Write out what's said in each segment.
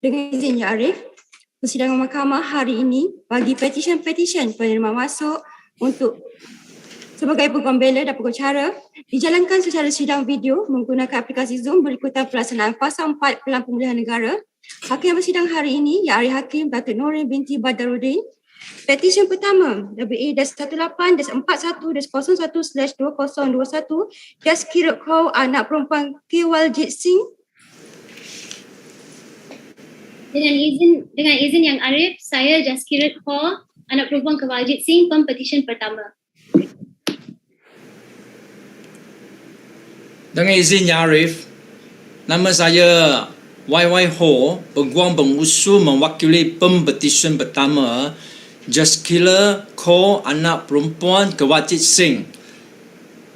Dengan izin Ya Arif, persidangan mahkamah hari ini bagi petisyen-petisyen penerima masuk untuk sebagai Peguam Bela dan Peguam Cara dijalankan secara sidang video menggunakan aplikasi Zoom berikutan pelaksanaan fasa 4 Pelan Pemulihan Negara. Hakim bersidang hari ini Ya Arif Hakim, Datuk Noorin, Binti, Badaruddin. Petisyen pertama WA-18-01-01/2021 Kirut Kau anak perempuan Kewaljit Singh. Dengan izin Yang Arif, saya Jaskirat Kaur, anak perempuan Kewaljit Singh, Pempetisyen pertama. Dengan izin Yang Arif, nama saya YY Ho, Peguam pengusul mewakili Pempetisyen pertama Jaskirat Kaur, anak perempuan Kewaljit Singh.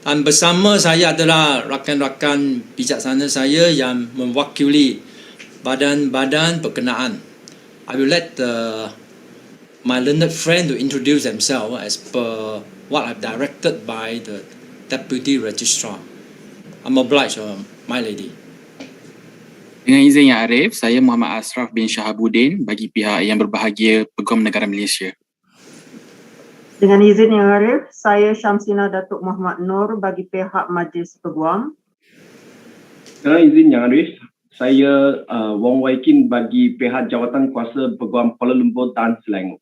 Dan bersama saya adalah rakan-rakan bijaksana saya yang mewakili badan-badan berkenaan. I will let my learned friend to introduce themselves as per what I've directed by the Deputy Registrar. I'm obliged, my lady. Dengan izin Yang Arif, saya Muhammad Ashraf bin Shahabuddin bagi pihak yang berbahagia Peguam Negara Malaysia. Dengan izin Yang Arif, saya Syamsina Datuk Muhammad Nur bagi pihak Majlis Peguam. Dengan izin Yang Arif, saya Wong Waikin bagi pihak Jawatan Kuasa Peguam Kuala Lumpur dan Selangor.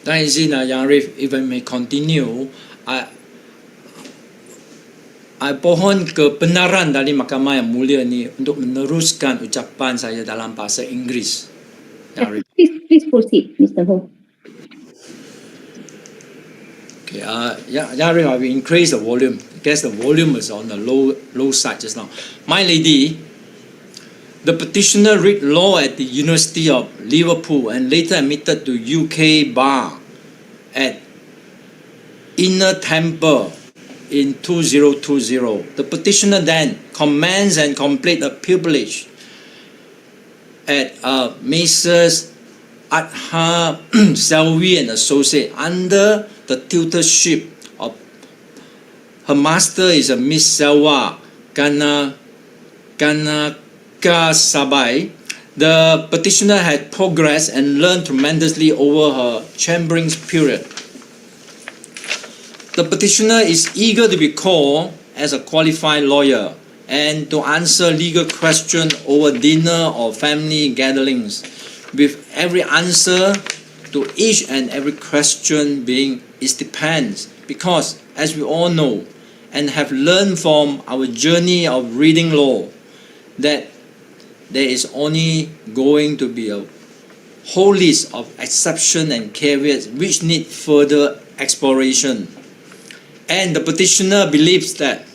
Dan izin Yang Arif, if I may continue, I pohon kebenaran dari Mahkamah yang mulia ni untuk meneruskan ucapan saya dalam bahasa Inggeris. Yang Arif. Please proceed, Mr. Ho. Okay, Yang Arif, I will increase the volume. I guess the volume is on the low side just now. My lady, the petitioner read law at the University of Liverpool and later admitted to UK bar at Inner Temple in 2020. The petitioner then commenced and completed a pupillage at Messrs. Adha Selvi and Associate under the tutorship of her master is a Miss Selva Kanakasabai. The petitioner had progressed and learned tremendously over her chambering period. The petitioner is eager to be called as a qualified lawyer and to answer legal questions over dinner or family gatherings, with every answer to each and every question being it depends, because as we all know and have learned from our journey of reading law, that there is only going to be a whole list of exceptions and caveats which need further exploration. And the petitioner believes that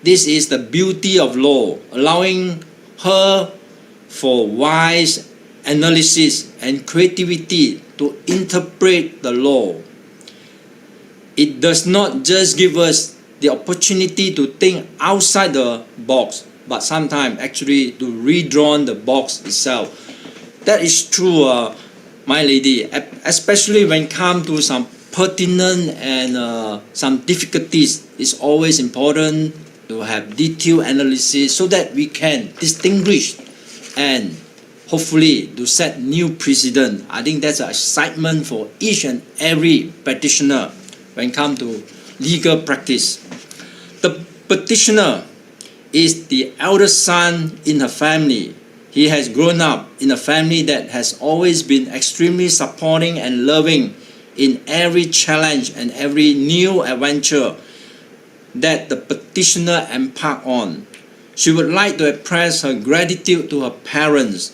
this is the beauty of law, allowing her for wise analysis and creativity to interpret the law. It does not just give us the opportunity to think outside the box, but sometimes actually to redraw the box itself. That is true, my lady, especially when it comes to some pertinent and some difficulties. It's always important to have detailed analysis so that we can distinguish and hopefully to set new precedent. I think that's an excitement for each and every petitioner when it comes to legal practice. The petitioner is the eldest son in her family. He has grown up in a family that has always been extremely supporting and loving in every challenge and every new adventure that the petitioner embarked on. She would like to express her gratitude to her parents.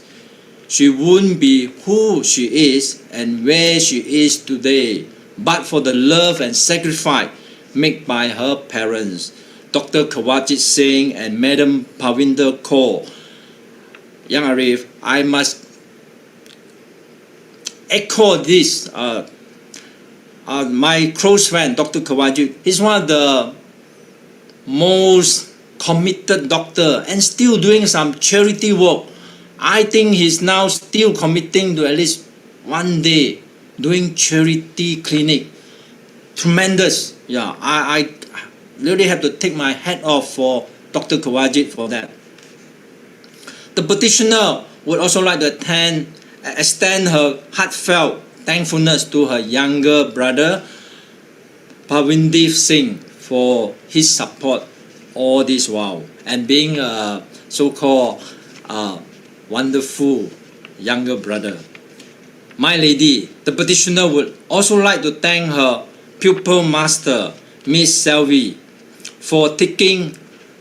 She wouldn't be who she is and where she is today but for the love and sacrifice made by her parents, Dr. Kewaljit Singh and Madam Parvinder Kaur. Yang Arif, I must echo this. My close friend, Dr. Kewaljit, is one of the most committed doctor and still doing some charity work. I think he's now still committing to at least one day doing charity clinic. Tremendous. Yeah, I really have to take my hat off for Dr. Kawajit for that. The petitioner would also like to extend her heartfelt thankfulness to her younger brother, Badaruddin Singh, for his support all this while and being a so-called wonderful younger brother. My lady, the petitioner would also like to thank her pupil master, Miss Selvi, for taking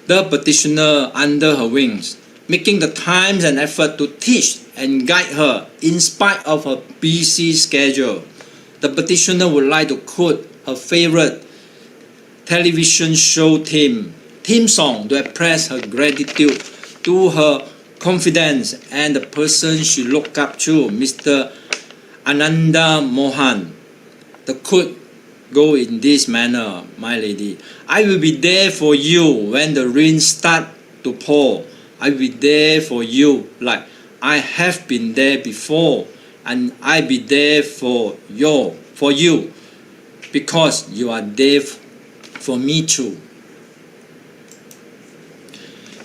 the petitioner under her wings, making the time and effort to teach and guide her in spite of her busy schedule. The petitioner would like to quote her favorite television show theme song to express her gratitude to her confidence and the person she looked up to, Mr. Ananda Mohan. The quote go in this manner, my lady. I will be there for you when the rain start to pour. I will be there for you like I have been there before, and I be there for you because you are there for me too.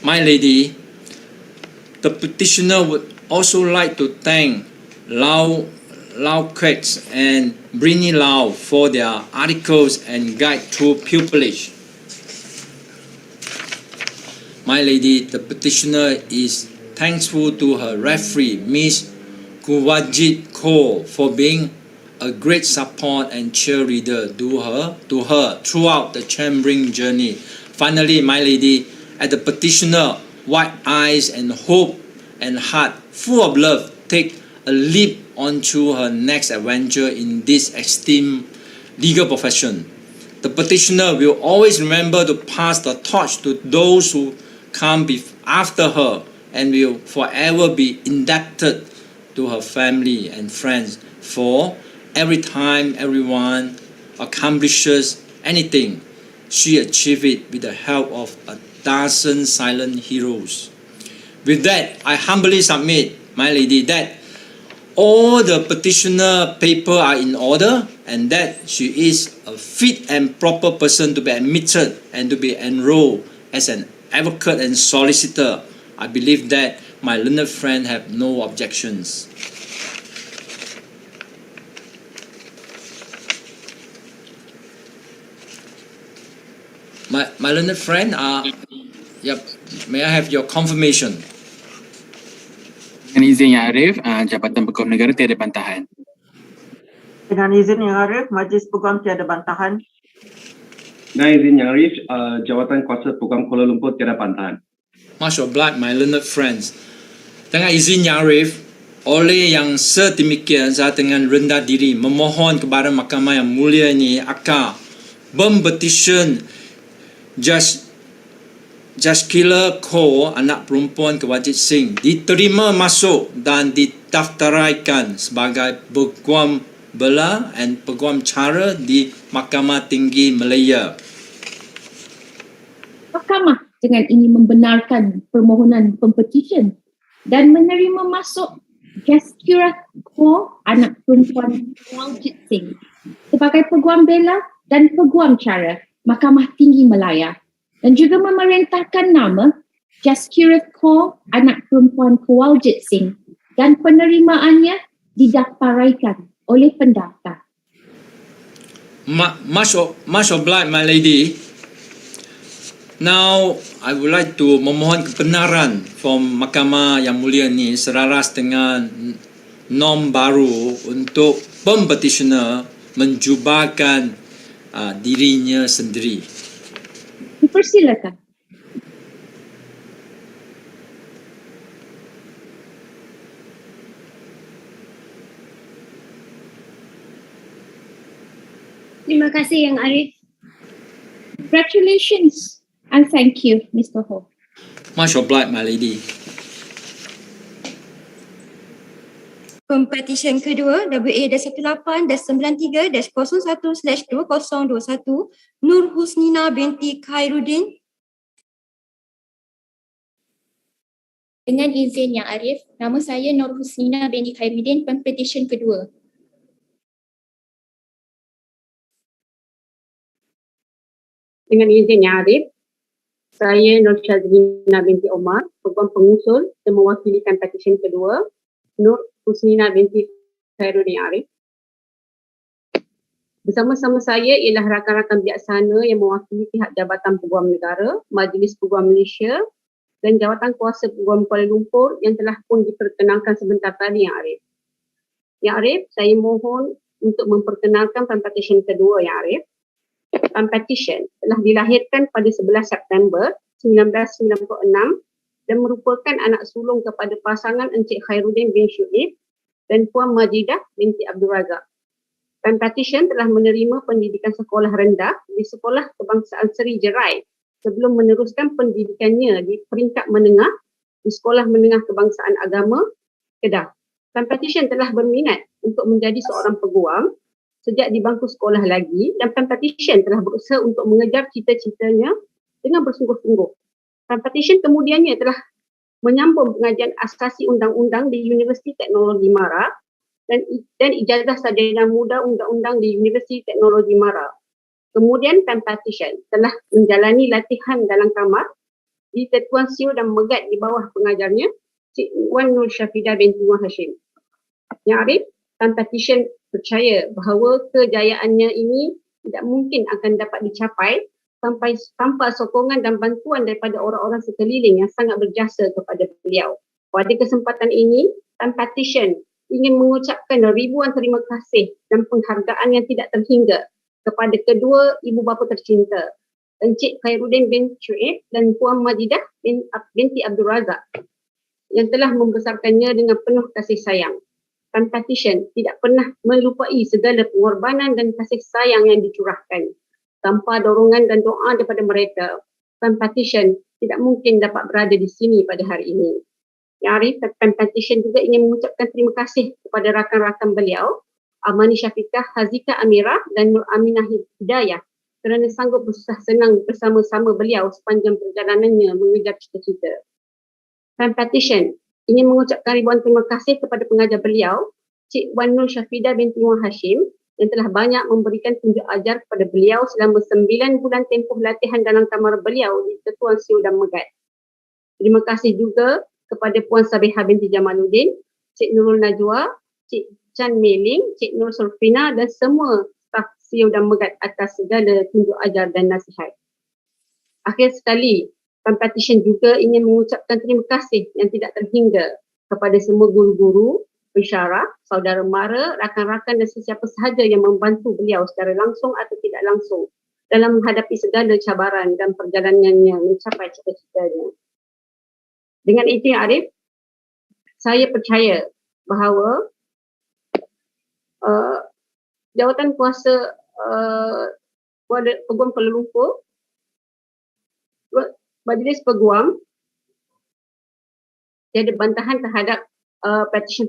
My lady, the petitioner would also like to thank Lau Quex and Brini Lau for their articles and guide through pupillage. My lady, the petitioner is thankful to her referee, Miss Kuwajit Kaur, for being a great support and cheerleader to her throughout the chambering journey. Finally, my lady, as the petitioner, wide eyes and hope and heart full of love, take a leap onto her next adventure in this esteemed legal profession. The petitioner will always remember to pass the torch to those who come after her and will forever be indebted to her family and friends for every time everyone accomplishes anything, she achieves it with the help of a dozen silent heroes. With that, I humbly submit, my lady, that all the petitioner papers are in order and that she is a fit and proper person to be admitted and to be enrolled as an advocate and solicitor. I believe that my learned friend have no objections. My learned friend, may I have your confirmation? Dengan izin Yang Arif, Jabatan Peguam Negara tiada bantahan. Dengan izin Yang Arif, Majlis Peguam tiada bantahan. Dengan izin Yang Arif, Jawatan Kuasa Peguam Kuala Lumpur tiada bantahan. Much obliged, my learned friends. Dengan izin Yang Arif, oleh yang sedemikian saya dengan rendah diri memohon kepada Mahkamah yang mulia ini akan Pempetisyen Jaskila Ko, anak perempuan Kawajit Singh, diterima masuk dan didaftaraikan sebagai Peguam Bela dan Peguam Cara di Mahkamah Tinggi Malaya. Mahkamah dengan ini membenarkan permohonan pempetisyen dan menerima masuk Jaskila Ko, anak perempuan Kawajit Singh, sebagai Peguam Bela dan Peguam Cara Mahkamah Tinggi Malaya, dan juga memerintahkan nama Jaskila Ko, anak perempuan Kawajit Singh, dan penerimaannya didaftaraikan oleh pendaftar. Much obliged, my lady. Now, I would like to memohon kebenaran from Mahkamah yang mulia ini selaras dengan norm baru untuk pempetitioner menjubahkan dirinya sendiri. Dipersilakan. Terima kasih Yang Arif. Congratulations and thank you, Mr. Ho. Much obliged, my lady. Pempetisyen kedua WA-18-93-01/2021 Nur Husnina binti Khairuddin. Dengan izin Yang Arif, nama saya Nur Husnina binti Khairuddin, pempetisyen kedua. Dengan izin Yang Arif, Saya Nur Syazlina binti Omar, Peguam pengusul dan mewakili petisyen kedua, Nur Husnina binti Khairuddin Arif. Bersama-sama saya ialah rakan-rakan bijaksana yang mewakili pihak Jabatan Peguam Negara, Majlis Peguam Malaysia dan Jawatan Kuasa Peguam Kuala Lumpur yang telah pun diperkenalkan sebentar tadi, Yang Arif. Yang Arif, saya mohon untuk memperkenalkan petisyen kedua, Yang Arif. Pempetisyen telah dilahirkan pada 11 September 1996 dan merupakan anak sulung kepada pasangan Encik Khairuddin bin Syuib dan Puan Majidah binti Abdul Razak. Pempetisyen telah menerima pendidikan sekolah rendah di Sekolah Kebangsaan Seri Jerai sebelum meneruskan pendidikannya di peringkat menengah di Sekolah Menengah Kebangsaan Agama, Kedah. Pempetisyen telah berminat untuk menjadi seorang peguam sejak di bangku sekolah lagi dan Pempetisyen telah berusaha untuk mengejar cita-citanya dengan bersungguh-sungguh. Pempetisyen kemudiannya telah menyambung pengajian asasi undang-undang di Universiti Teknologi Mara dan ijazah sarjana muda undang-undang di Universiti Teknologi Mara. Kemudian Pempetisyen telah menjalani latihan dalam kamar di Tetuan Siu dan Megat di bawah pengajarnya Cik Wan Nur Syafidah binti Wan Hashim. Yang Arif, Pempetisyen percaya bahawa kejayaannya ini tidak mungkin akan dapat dicapai tanpa sokongan dan bantuan daripada orang-orang sekeliling yang sangat berjasa kepada beliau. Pada kesempatan ini, Pempetisyen ingin mengucapkan ribuan terima kasih dan penghargaan yang tidak terhingga kepada kedua ibu bapa tercinta, Encik Khairuddin bin Syuib dan Puan Majidah binti Abdul Razak yang telah membesarkannya dengan penuh kasih sayang. Pempetisyen tidak pernah melupai segala pengorbanan dan kasih sayang yang dicurahkan. Tanpa dorongan dan doa daripada mereka, Pempetisyen tidak mungkin dapat berada di sini pada hari ini. Yang Arif, Pempetisyen juga ingin mengucapkan terima kasih kepada rakan-rakan beliau, Amani Syafiqah, Hazika Amirah dan Nur Aminah Hidayah kerana sanggup bersusah senang bersama-sama beliau sepanjang perjalanannya mengejar cita-cita. Pempetisyen ingin mengucapkan ribuan terima kasih kepada pengajar beliau, Cik Wan Nur Syafidah binti Wan Hashim yang telah banyak memberikan tunjuk ajar kepada beliau selama 9 bulan tempoh latihan dalam kamar beliau di Tetuan Siu dan Megat. Terima kasih juga kepada Puan Sabiha binti Jamaluddin, Cik Nurul Najwa, Cik Chan Meling, Cik Nur Surfina dan semua staf Siu dan Megat atas segala tunjuk ajar dan nasihat. Akhir sekali, Pempetisyen juga ingin mengucapkan terima kasih yang tidak terhingga kepada semua guru-guru, pensyarah, saudara mara, rakan-rakan dan sesiapa sahaja yang membantu beliau secara langsung atau tidak langsung dalam menghadapi segala cabaran dan perjalanannya mencapai cita-citanya. Dengan itu, Arif, saya percaya bahawa Jawatan Kuasa Peguam Kuala Lumpur, Majlis Peguam, tiada bantahan terhadap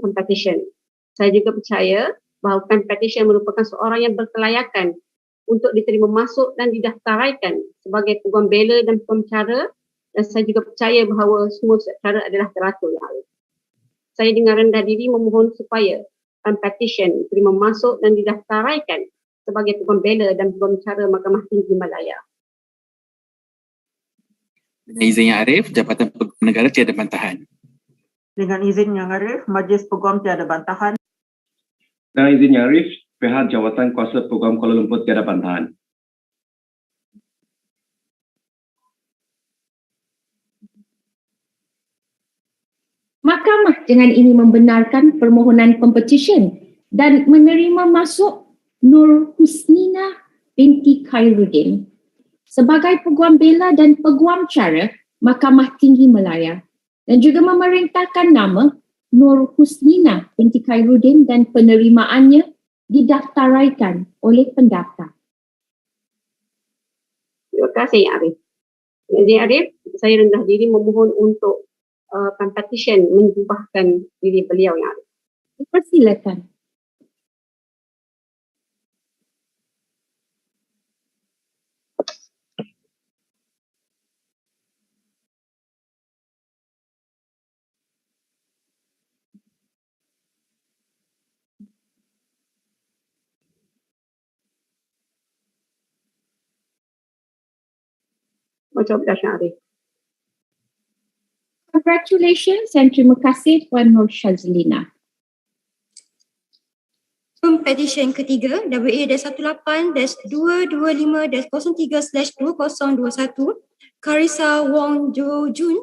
Pempetisyen. Saya juga percaya bahawa Pempetisyen merupakan seorang yang berkelayakan untuk diterima masuk dan didaftaraikan sebagai Peguam Bela dan Peguam Cara, dan saya juga percaya bahawa semua Cara adalah teratur. Saya dengan rendah diri memohon supaya Pempetisyen diterima masuk dan didaftaraikan sebagai Peguam Bela dan Peguam Cara Mahkamah Tinggi Malaya. Dengan izin Yang Arif, Jabatan Peguam Negara tiada bantahan. Dengan izin Yang Arif, Majlis Peguam tiada bantahan. Dengan izin Yang Arif, pihak Jawatan Kuasa Peguam Kuala Lumpur tiada bantahan. Mahkamah dengan ini membenarkan permohonan pempetisyen dan menerima masuk Nur Husnina binti Khairuddin sebagai Peguam Bela dan Peguam Cara Mahkamah Tinggi Malaya dan juga memerintahkan nama Nur Husnina binti Khairuddin dan penerimaannya didaftaraikan oleh pendaftar. Terima kasih, Arif. Jadi Arif, saya rendah diri memohon untuk Pempetisyen menjubahkan diri beliau, Yang Arif. Dipersilakan. Macam Dasyah Arif. Congratulations dan terima kasih Puan Nur Shazlina. Pempetisyen ketiga WA-18-225-03/2021 Karissa Wong Jo Jun.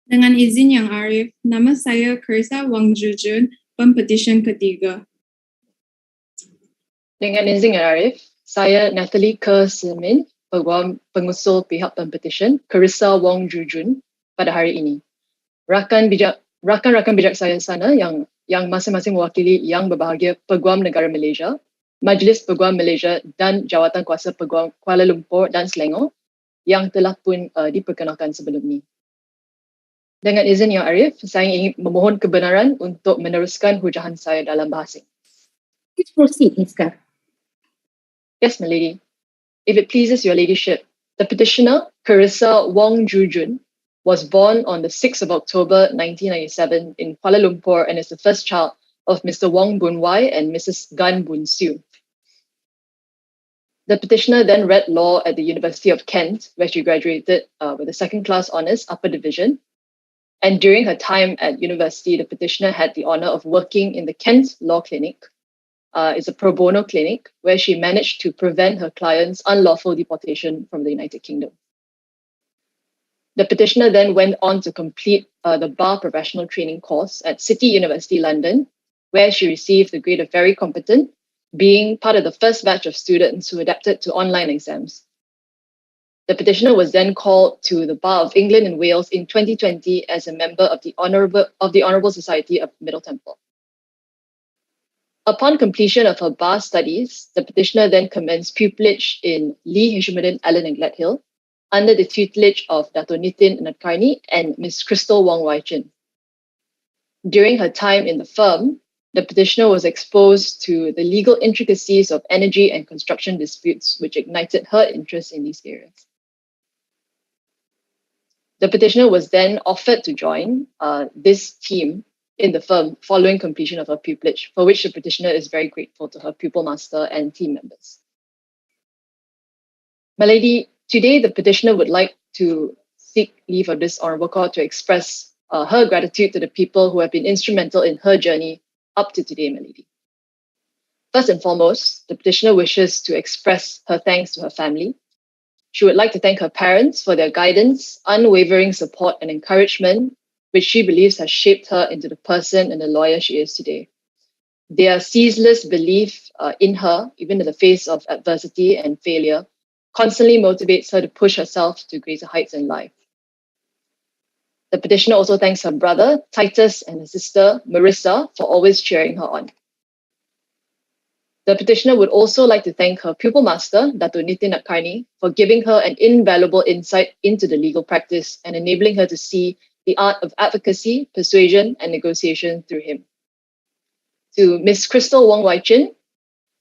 Dengan izin Yang Arif, nama saya Karissa Wong Jo Jun, pempetisyen ketiga. Dengan izin Yang Arif, saya Natalie Ke-Silmin, Peguam pengusul pihak pempetisyen Karissa Wong Jo Jun pada hari ini. Rakan-rakan bijaksana yang masing-masing mewakili yang berbahagia Peguam Negara Malaysia, Majlis Peguam Malaysia dan Jawatan Kuasa Peguam Kuala Lumpur dan Selangor yang telah pun diperkenalkan sebelum ini. Dengan izin Yang Arif, saya ingin memohon kebenaran untuk meneruskan hujahan saya dalam bahasa. Please proceed, Iskar. Yes, my lady. If it pleases your ladyship, the petitioner, Karissa Wong Jo Jun, was born on the 6th of October 1997 in Kuala Lumpur and is the first child of Mr. Wong Boon Wai and Mrs. Gan Boon Siew. The petitioner then read law at the University of Kent, where she graduated with a second-class honours upper division. And during her time at university, the petitioner had the honour of working in the Kent Law Clinic. It's a pro bono clinic where she managed to prevent her clients' unlawful deportation from the United Kingdom. The petitioner then went on to complete the Bar Professional Training course at City University London, where she received the grade of very competent, being part of the first batch of students who adapted to online exams. The petitioner was then called to the Bar of England and Wales in 2020 as a member of the Honourable Society of Middle Temple. Upon completion of her bar studies, the petitioner then commenced pupillage in Lee Hishamuddin Allen and Gledhill under the tutelage of Dato' Nitin Nadkarni and Ms. Crystal Wong Wai Chin. During her time in the firm, the petitioner was exposed to the legal intricacies of energy and construction disputes, which ignited her interest in these areas. The petitioner was then offered to join this team in the firm following completion of her pupillage, for which the petitioner is very grateful to her pupil master and team members. My lady, today the petitioner would like to seek leave of this honourable court to express her gratitude to the people who have been instrumental in her journey up to today, my lady. First and foremost, the petitioner wishes to express her thanks to her family. She would like to thank her parents for their guidance, unwavering support and encouragement, which she believes has shaped her into the person and the lawyer she is today. Their ceaseless belief in her, even in the face of adversity and failure, constantly motivates her to push herself to greater heights in life. The petitioner also thanks her brother, Titus, and her sister, Marissa, for always cheering her on. The petitioner would also like to thank her pupil master, Dato' Nitin Nadkarni, for giving her an invaluable insight into the legal practice and enabling her to see the art of advocacy, persuasion, and negotiation through him. To Ms. Crystal Wong Wai Chin,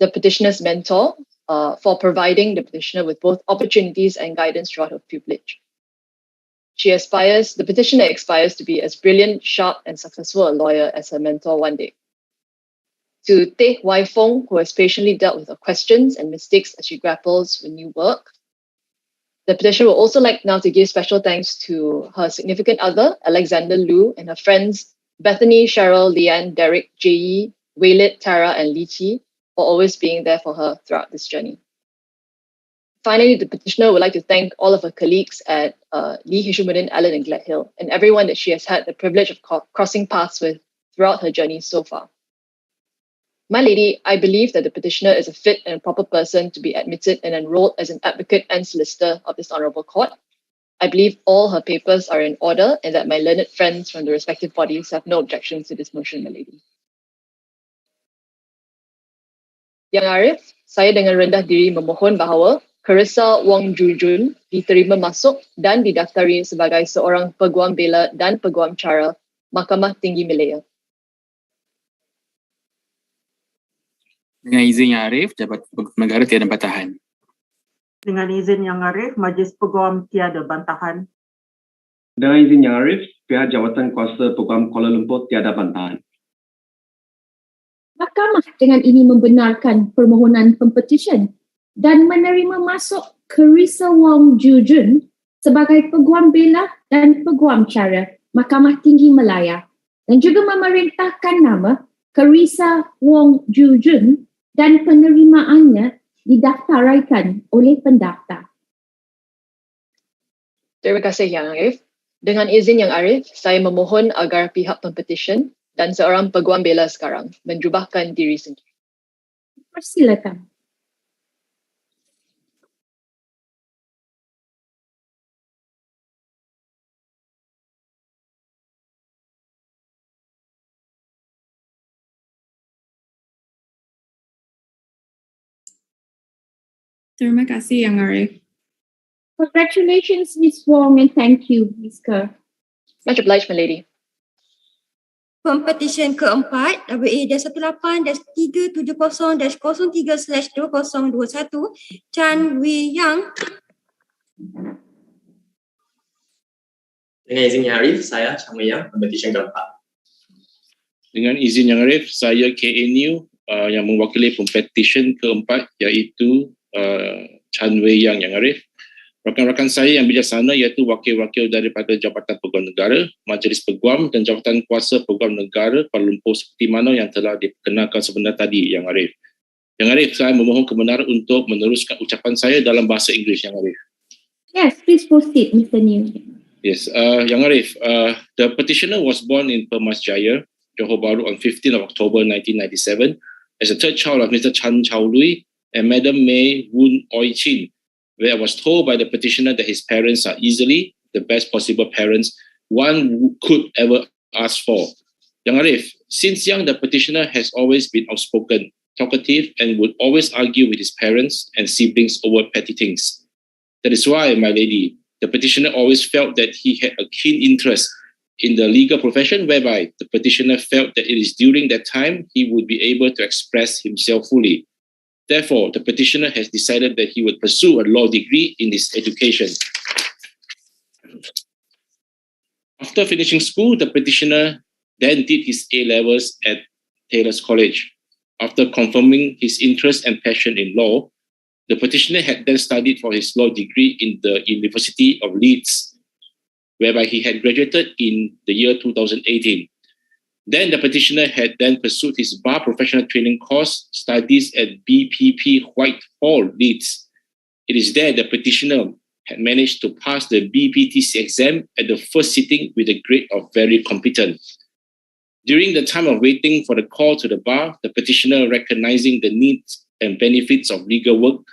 the petitioner's mentor, for providing the petitioner with both opportunities and guidance throughout her pupillage. The petitioner aspires to be as brilliant, sharp, and successful a lawyer as her mentor one day. To Teh Wai Fong, who has patiently dealt with her questions and mistakes as she grapples with new work. The petitioner would also like now to give special thanks to her significant other, Alexander Liu, and her friends, Bethany, Cheryl, Leanne, Derek, Jay, Waylet, Tara, and Lee Chi, for always being there for her throughout this journey. Finally, the petitioner would like to thank all of her colleagues at Lee Hishamuddin Allen and Gledhill, and everyone that she has had the privilege of crossing paths with throughout her journey so far. My lady, I believe that the petitioner is a fit and proper person to be admitted and enrolled as an advocate and solicitor of this honourable court. I believe all her papers are in order and that my learned friends from the respective bodies have no objections to this motion, my lady. Yang Arif, saya dengan rendah diri memohon bahawa Karissa Wong Jo Jun diterima masuk dan didaftari sebagai seorang Peguam Bela dan Peguam Cara Mahkamah Tinggi Malaya. Dengan izin Yang Arif, Jabatan Peguam Negara tiada bantahan. Dengan izin Yang Arif, Majlis Peguam tiada bantahan. Dengan izin Yang Arif, pihak Jawatan Kuasa Peguam Kuala Lumpur tiada bantahan. Mahkamah dengan ini membenarkan permohonan pempetisyen dan menerima masuk Carissa Wong Jujun sebagai Peguam Bela dan Peguam Cara Mahkamah Tinggi Malaya dan juga memerintahkan nama Carissa Wong Jujun dan penerimaannya didaftaraikan oleh pendaftar. Terima kasih Yang Arif. Dengan izin Yang Arif, saya memohon agar pihak pempetisyen dan seorang peguam bela sekarang menjubahkan diri sendiri. Persilakan. Terima kasih Yang Arif. Congratulations, Ms. Wong, and thank you, Ms. Kerr. Much obliged, my lady. Pempetisyen keempat WA-370-03/2021 Chan Wei Yang. Dengan izin Yang Arif, saya Chan Wei Yang, pempetisyen keempat. Dengan izin Yang Arif, saya KNU yang mewakili pempetisyen keempat iaitu Chan Wei Yang Arif. Rakan-rakan saya yang bijaksana iaitu wakil-wakil daripada Jabatan Peguam Negara, Majlis Peguam dan Jawatan Kuasa Peguam Negara Kuala Lumpur seperti mana yang telah diperkenalkan sebentar tadi, Yang Arif. Yang Arif, saya memohon kebenaran untuk meneruskan ucapan saya dalam bahasa Inggeris, Yang Arif. Yes, please proceed, Mr. New. Yes, Yang Arif, the petitioner was born in Permas Jaya, Johor Bahru on 15th of October 1997 as a third child of Mr. Chan Chow Lui and Madam May Woon Oi Chin, where I was told by the petitioner that his parents are easily the best possible parents one could ever ask for. Yang Arif, since young, the petitioner has always been outspoken, talkative, and would always argue with his parents and siblings over petty things. That is why, my lady, the petitioner always felt that he had a keen interest in the legal profession, whereby the petitioner felt that it is during that time he would be able to express himself fully. Therefore, the petitioner has decided that he would pursue a law degree in his education. After finishing school, the petitioner then did his A-levels at Taylor's College. After confirming his interest and passion in law, the petitioner had then studied for his law degree in the University of Leeds, whereby he had graduated in the year 2018. Then the petitioner had then pursued his bar professional training course studies at BPP Whitehall, Leeds. It is there the petitioner had managed to pass the BPTC exam at the first sitting with a grade of very competent. During the time of waiting for the call to the bar, the petitioner, recognizing the needs and benefits of legal work,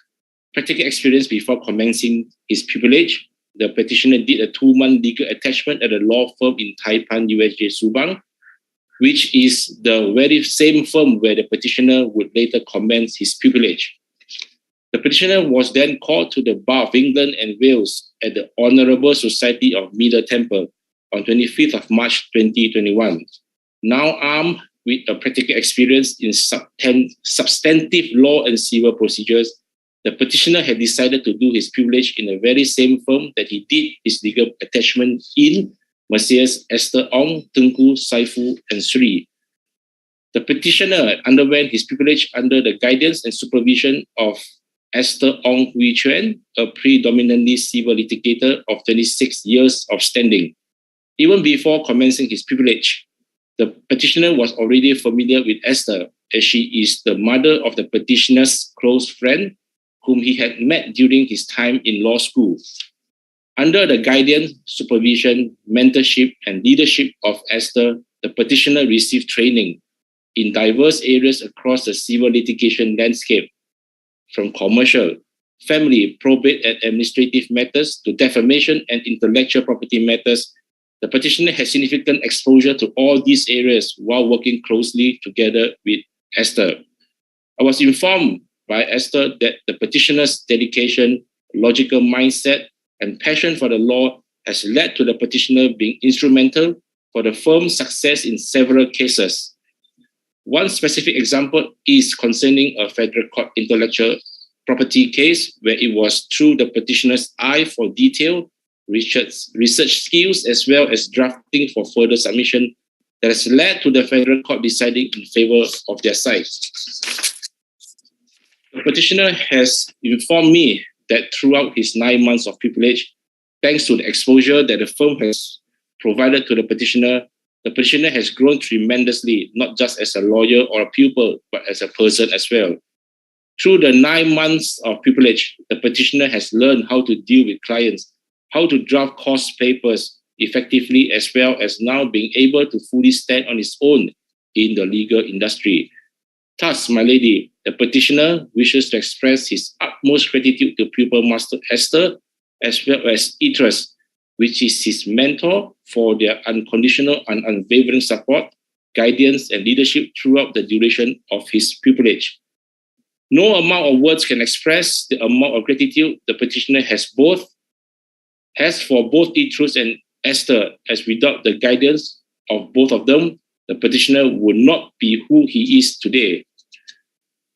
practical experience before commencing his pupillage, the petitioner did a 2-month legal attachment at a law firm in Taipan, USJ Subang, which is the very same firm where the petitioner would later commence his pupillage. The petitioner was then called to the Bar of England and Wales at the Honourable Society of Middle Temple on 25th of March 2021. Now armed with a practical experience in substantive law and civil procedures, the petitioner had decided to do his pupillage in the very same firm that he did his legal attachment in, Messieurs Esther Ong, Tengku, Saifu, and Sri. The petitioner underwent his pupillage under the guidance and supervision of Esther Ong Hui Chuan, a predominantly civil litigator of 26 years of standing. Even before commencing his pupillage, the petitioner was already familiar with Esther, as she is the mother of the petitioner's close friend, whom he had met during his time in law school. Under the guidance, supervision, mentorship, and leadership of Esther, the petitioner received training in diverse areas across the civil litigation landscape, from commercial, family, probate, and administrative matters to defamation and intellectual property matters. The petitioner has significant exposure to all these areas while working closely together with Esther. I was informed by Esther that the petitioner's dedication, logical mindset, and passion for the law has led to the petitioner being instrumental for the firm's success in several cases. One specific example is concerning a federal court intellectual property case where it was through the petitioner's eye for detail, research skills, as well as drafting for further submission that has led to the federal court deciding in favor of their side. The petitioner has informed me that throughout his 9 months of pupillage, thanks to the exposure that the firm has provided to the petitioner has grown tremendously, not just as a lawyer or a pupil, but as a person as well. Through the 9 months of pupillage, the petitioner has learned how to deal with clients, how to draft cost papers effectively, as well as now being able to fully stand on his own in the legal industry. Thus, my lady, the petitioner wishes to express his utmost gratitude to pupil master Esther, as well as Idris, which is his mentor, for their unconditional and unwavering support, guidance, and leadership throughout the duration of his pupillage. No amount of words can express the amount of gratitude the petitioner has for both Idris and Esther, as without the guidance of both of them, the petitioner would not be who he is today.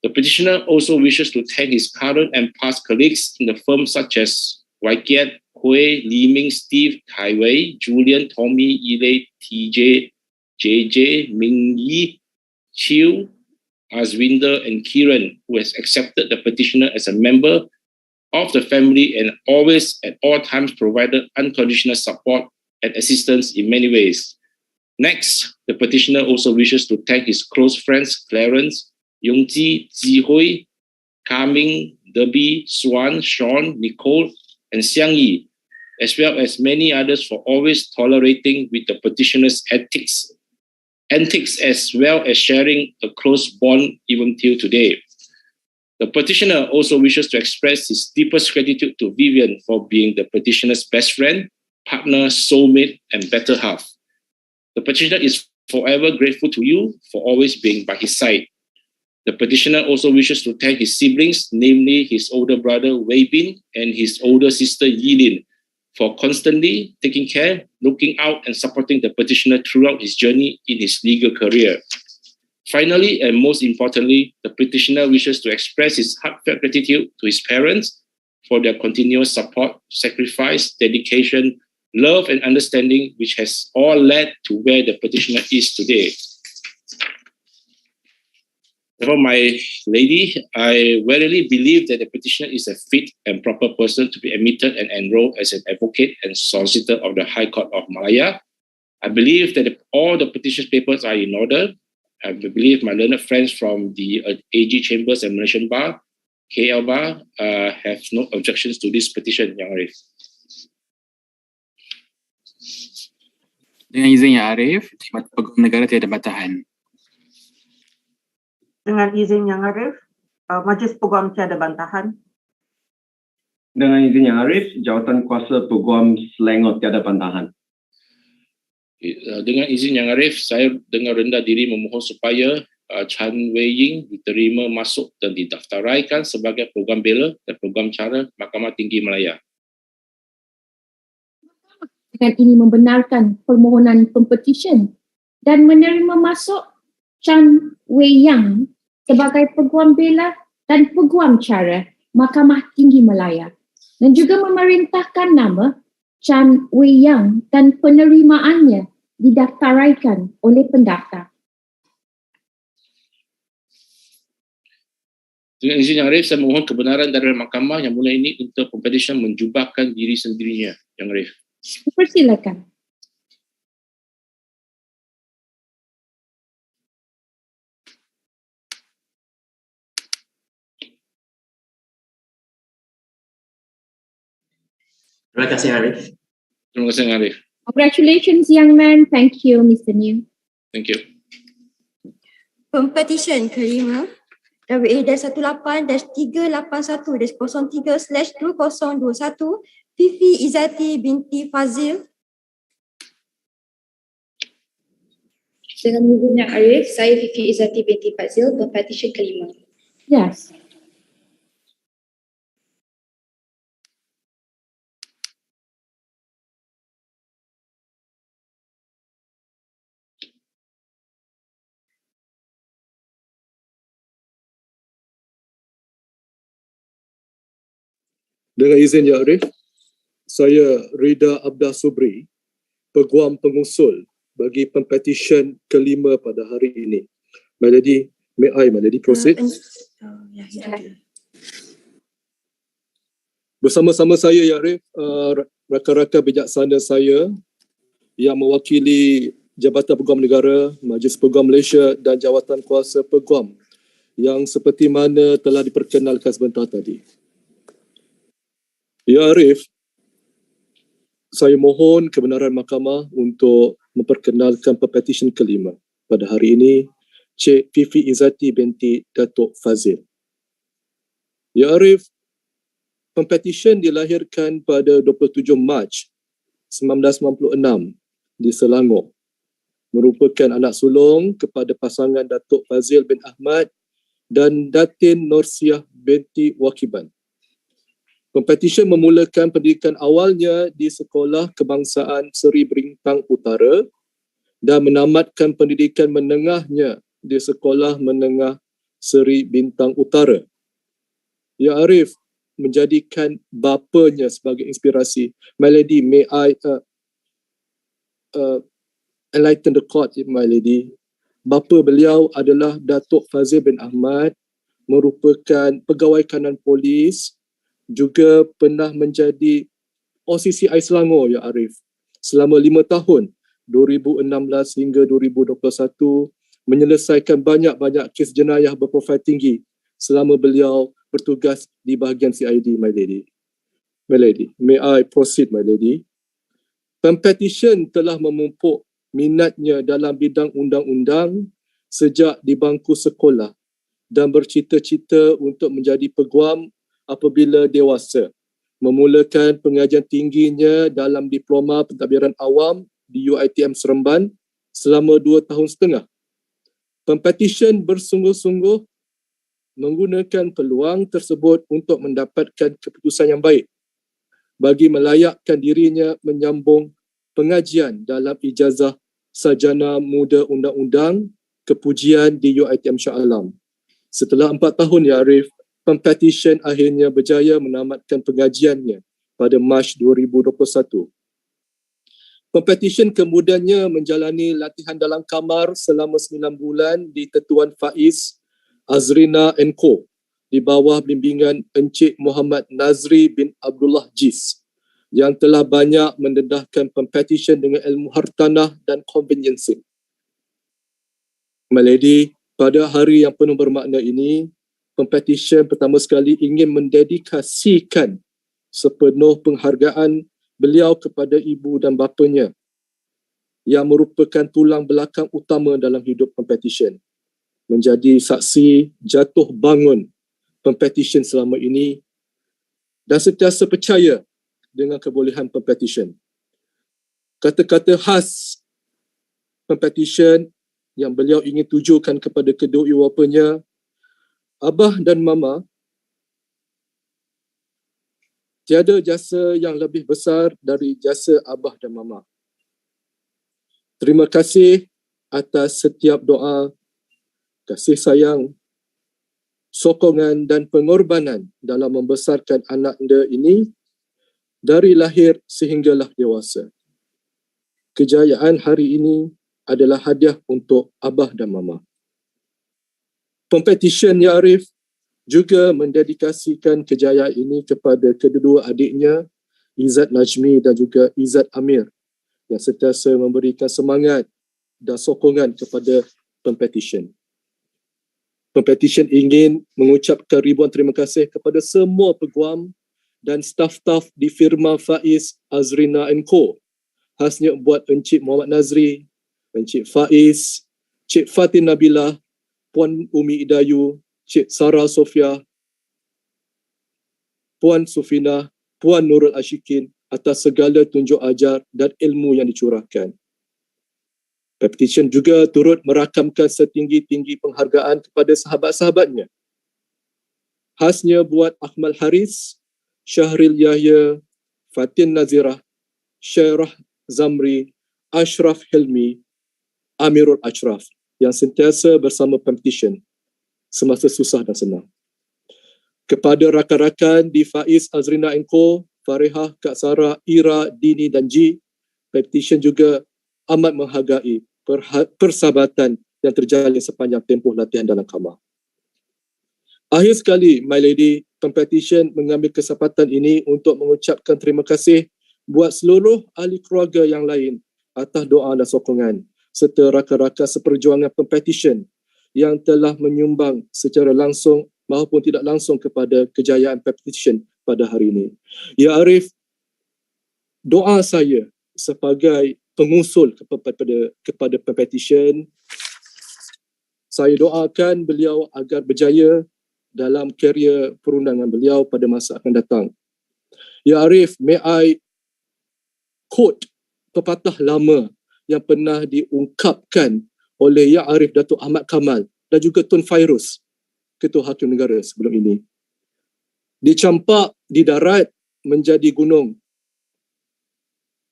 The petitioner also wishes to thank his current and past colleagues in the firm, such as Wai Kiat, Hui, Li Ming, Steve, Tai Wei, Julian, Tommy, Ile, TJ, JJ, Ming Yi, Chiu, Aswinder, and Kiran, who has accepted the petitioner as a member of the family and always at all times provided unconditional support and assistance in many ways. Next, the petitioner also wishes to thank his close friends Clarence, Yongji, Zihui, Kaming, Debbie, Swan, Sean, Nicole, and Xiang Yi, as well as many others for always tolerating with the petitioner's antics, as well as sharing a close bond even till today. The petitioner also wishes to express his deepest gratitude to Vivian for being the petitioner's best friend, partner, soulmate, and better half. The petitioner is forever grateful to you for always being by his side. The petitioner also wishes to thank his siblings, namely his older brother Wei Bin and his older sister Yilin, for constantly taking care, looking out, and supporting the petitioner throughout his journey in his legal career. Finally, and most importantly, the petitioner wishes to express his heartfelt gratitude to his parents for their continuous support, sacrifice, dedication, love, and understanding, which has all led to where the petitioner is today. Therefore, my lady, I verily believe that the petitioner is a fit and proper person to be admitted and enrolled as an advocate and solicitor of the High Court of Malaya. I believe that all the petition papers are in order. I believe my learned friends from the AG Chambers and Malaysian Bar, KL Bar, have no objections to this petition, Yang Arif. Dengan izin Yang Arif, Peguam Negara tiada bantahan. Dengan izin Yang Arif, Majlis Peguam tiada bantahan. Dengan izin Yang Arif, Jawatan Kuasa Peguam Selangor tiada bantahan. Dengan izin Yang Arif, saya dengan rendah diri memohon supaya Chan Wei Ying diterima masuk dan didaftaraikan sebagai Peguam Bela dan Peguam Cara Mahkamah Tinggi Malaya. Dengan ini membenarkan permohonan pempetisyen dan menerima masuk Chan Wei Yang sebagai Peguam Bela dan Peguam Cara Mahkamah Tinggi Malaya, dan juga memerintahkan nama Chan Wei Yang dan penerimaannya didaftaraikan oleh pendaftar. Dengan izin Yang Arif, saya memohon kebenaran dari mahkamah yang mulai ini untuk Pempetisyen menjubahkan diri sendirinya, Yang Arif. Persilakan. Terima kasih Arif. Terima kasih Arif. Congratulations, young man. Thank you, Mr. New. Thank you. Pempetisyen kelima WA-381-381-03/2021 Fifi Izzati binti Fazil. Dengan izin Yang Arif, saya Fifi Izzati binti Fazil, pempetisyen kelima. Yes. Dengan izin Yang Arif, saya Rida Abdah Subri, Peguam Pengusul bagi pempetisyen kelima pada hari ini. My Lady, may I, My Lady, proceed? Bersama-sama saya, Ya Arif, rakan-rakan bijaksana saya yang mewakili Jabatan Peguam Negara, Majlis Peguam Malaysia dan Jawatan Kuasa Peguam yang seperti mana telah diperkenalkan sebentar tadi. Ya Arif, saya mohon kebenaran mahkamah untuk memperkenalkan pempetisyen kelima pada hari ini, Cik Fifi Izzati binti Datuk Fazil. Ya Arif, pempetisyen dilahirkan pada 27 Mac 1996 di Selangor. Merupakan anak sulung kepada pasangan Datuk Fazil bin Ahmad dan Datin Norsiah binti Wakiban. Pempetisyen memulakan pendidikan awalnya di Sekolah Kebangsaan Seri Bintang Utara dan menamatkan pendidikan menengahnya di Sekolah Menengah Seri Bintang Utara. Ya Arif, menjadikan bapanya sebagai inspirasi. My lady, may I enlighten the court, my lady. Bapa beliau adalah Datuk Fazil bin Ahmad, merupakan pegawai kanan polis, juga pernah menjadi OCCI Selangor, Ya Arif, selama 5 tahun, 2016 hingga 2021, menyelesaikan banyak-banyak kes jenayah berprofil tinggi selama beliau bertugas di bahagian CID, my lady. My lady, may I proceed, my lady? Pempetisyen telah memupuk minatnya dalam bidang undang-undang sejak di bangku sekolah dan bercita-cita untuk menjadi peguam apabila dewasa. Memulakan pengajian tingginya dalam Diploma Pentadbiran Awam di UiTM Seremban selama 2 tahun setengah. Pempetisyen bersungguh-sungguh menggunakan peluang tersebut untuk mendapatkan keputusan yang baik bagi melayakkan dirinya menyambung pengajian dalam ijazah Sarjana Muda Undang-Undang Kepujian di UiTM Shah Alam. Setelah 4 tahun, Ya Arif, pempetisyen akhirnya berjaya menamatkan pengajiannya pada Mac 2021. Pempetisyen kemudiannya menjalani latihan dalam kamar selama 9 bulan di Tetuan Faiz Azrina & Co. di bawah bimbingan Encik Muhammad Nazri bin Abdullah Jis yang telah banyak mendedahkan pempetisyen dengan ilmu hartanah dan conveyancing. My lady, pada hari yang penuh bermakna ini, pempetisyen pertama sekali ingin mendedikasikan sepenuh penghargaan beliau kepada ibu dan bapanya yang merupakan tulang belakang utama dalam hidup pempetisyen, menjadi saksi jatuh bangun pempetisyen selama ini dan sentiasa percaya dengan kebolehan pempetisyen. Kata-kata khas pempetisyen yang beliau ingin tujukan kepada kedua ibu bapanya, Abah dan Mama, tiada jasa yang lebih besar dari jasa Abah dan Mama. Terima kasih atas setiap doa, kasih sayang, sokongan dan pengorbanan dalam membesarkan anak anda ini dari lahir sehinggalah dewasa. Kejayaan hari ini adalah hadiah untuk Abah dan Mama. Pempetisyen, Ya Arif, juga mendedikasikan kejayaan ini kepada kedua adiknya, Izzat Najmi dan juga Izzat Amir, yang sentiasa memberikan semangat dan sokongan kepada pempetisyen. Pempetisyen ingin mengucapkan ribuan terima kasih kepada semua peguam dan staf-staf di firma Faiz Azrina & Co. Khasnya buat Encik Muhammad Nazri, Encik Faiz, Cik Fatin Nabilah, Puan Umi Idayu, Cik Sarah Sofia, Puan Sufina, Puan Nurul Ashikin atas segala tunjuk ajar dan ilmu yang dicurahkan. Pempetisyen juga turut merakamkan setinggi-tinggi penghargaan kepada sahabat-sahabatnya. Khasnya buat Akmal Haris, Syahril Yahya, Fatin Nazirah, Syairah Zamri, Ashraf Hilmi, Amirul Ashraf yang sentiasa bersama pempetisyen semasa susah dan senang. Kepada rakan-rakan di Faiz Azrina & Co, Farihah, Kak Sarah, Ira, Dini dan Ji, pempetisyen juga amat menghargai persahabatan yang terjalin sepanjang tempoh latihan dalam kamar. Akhir sekali, My Lady, Pempetisyen mengambil kesempatan ini untuk mengucapkan terima kasih buat seluruh ahli keluarga yang lain atas doa dan sokongan serta rakan-rakan seperjuangan Pempetisyen yang telah menyumbang secara langsung maupun tidak langsung kepada kejayaan Pempetisyen pada hari ini. Ya Arif, doa saya sebagai pengusul kepada Pempetisyen, saya doakan beliau agar berjaya dalam kerjaya perundangan beliau pada masa akan datang. Ya Arif, may I quote pepatah lama yang pernah diungkapkan oleh Ya Arif Datuk Ahmad Kamal dan juga Tun Fairuz, Ketua Hakim Negara sebelum ini. Dicampak di darat menjadi gunung,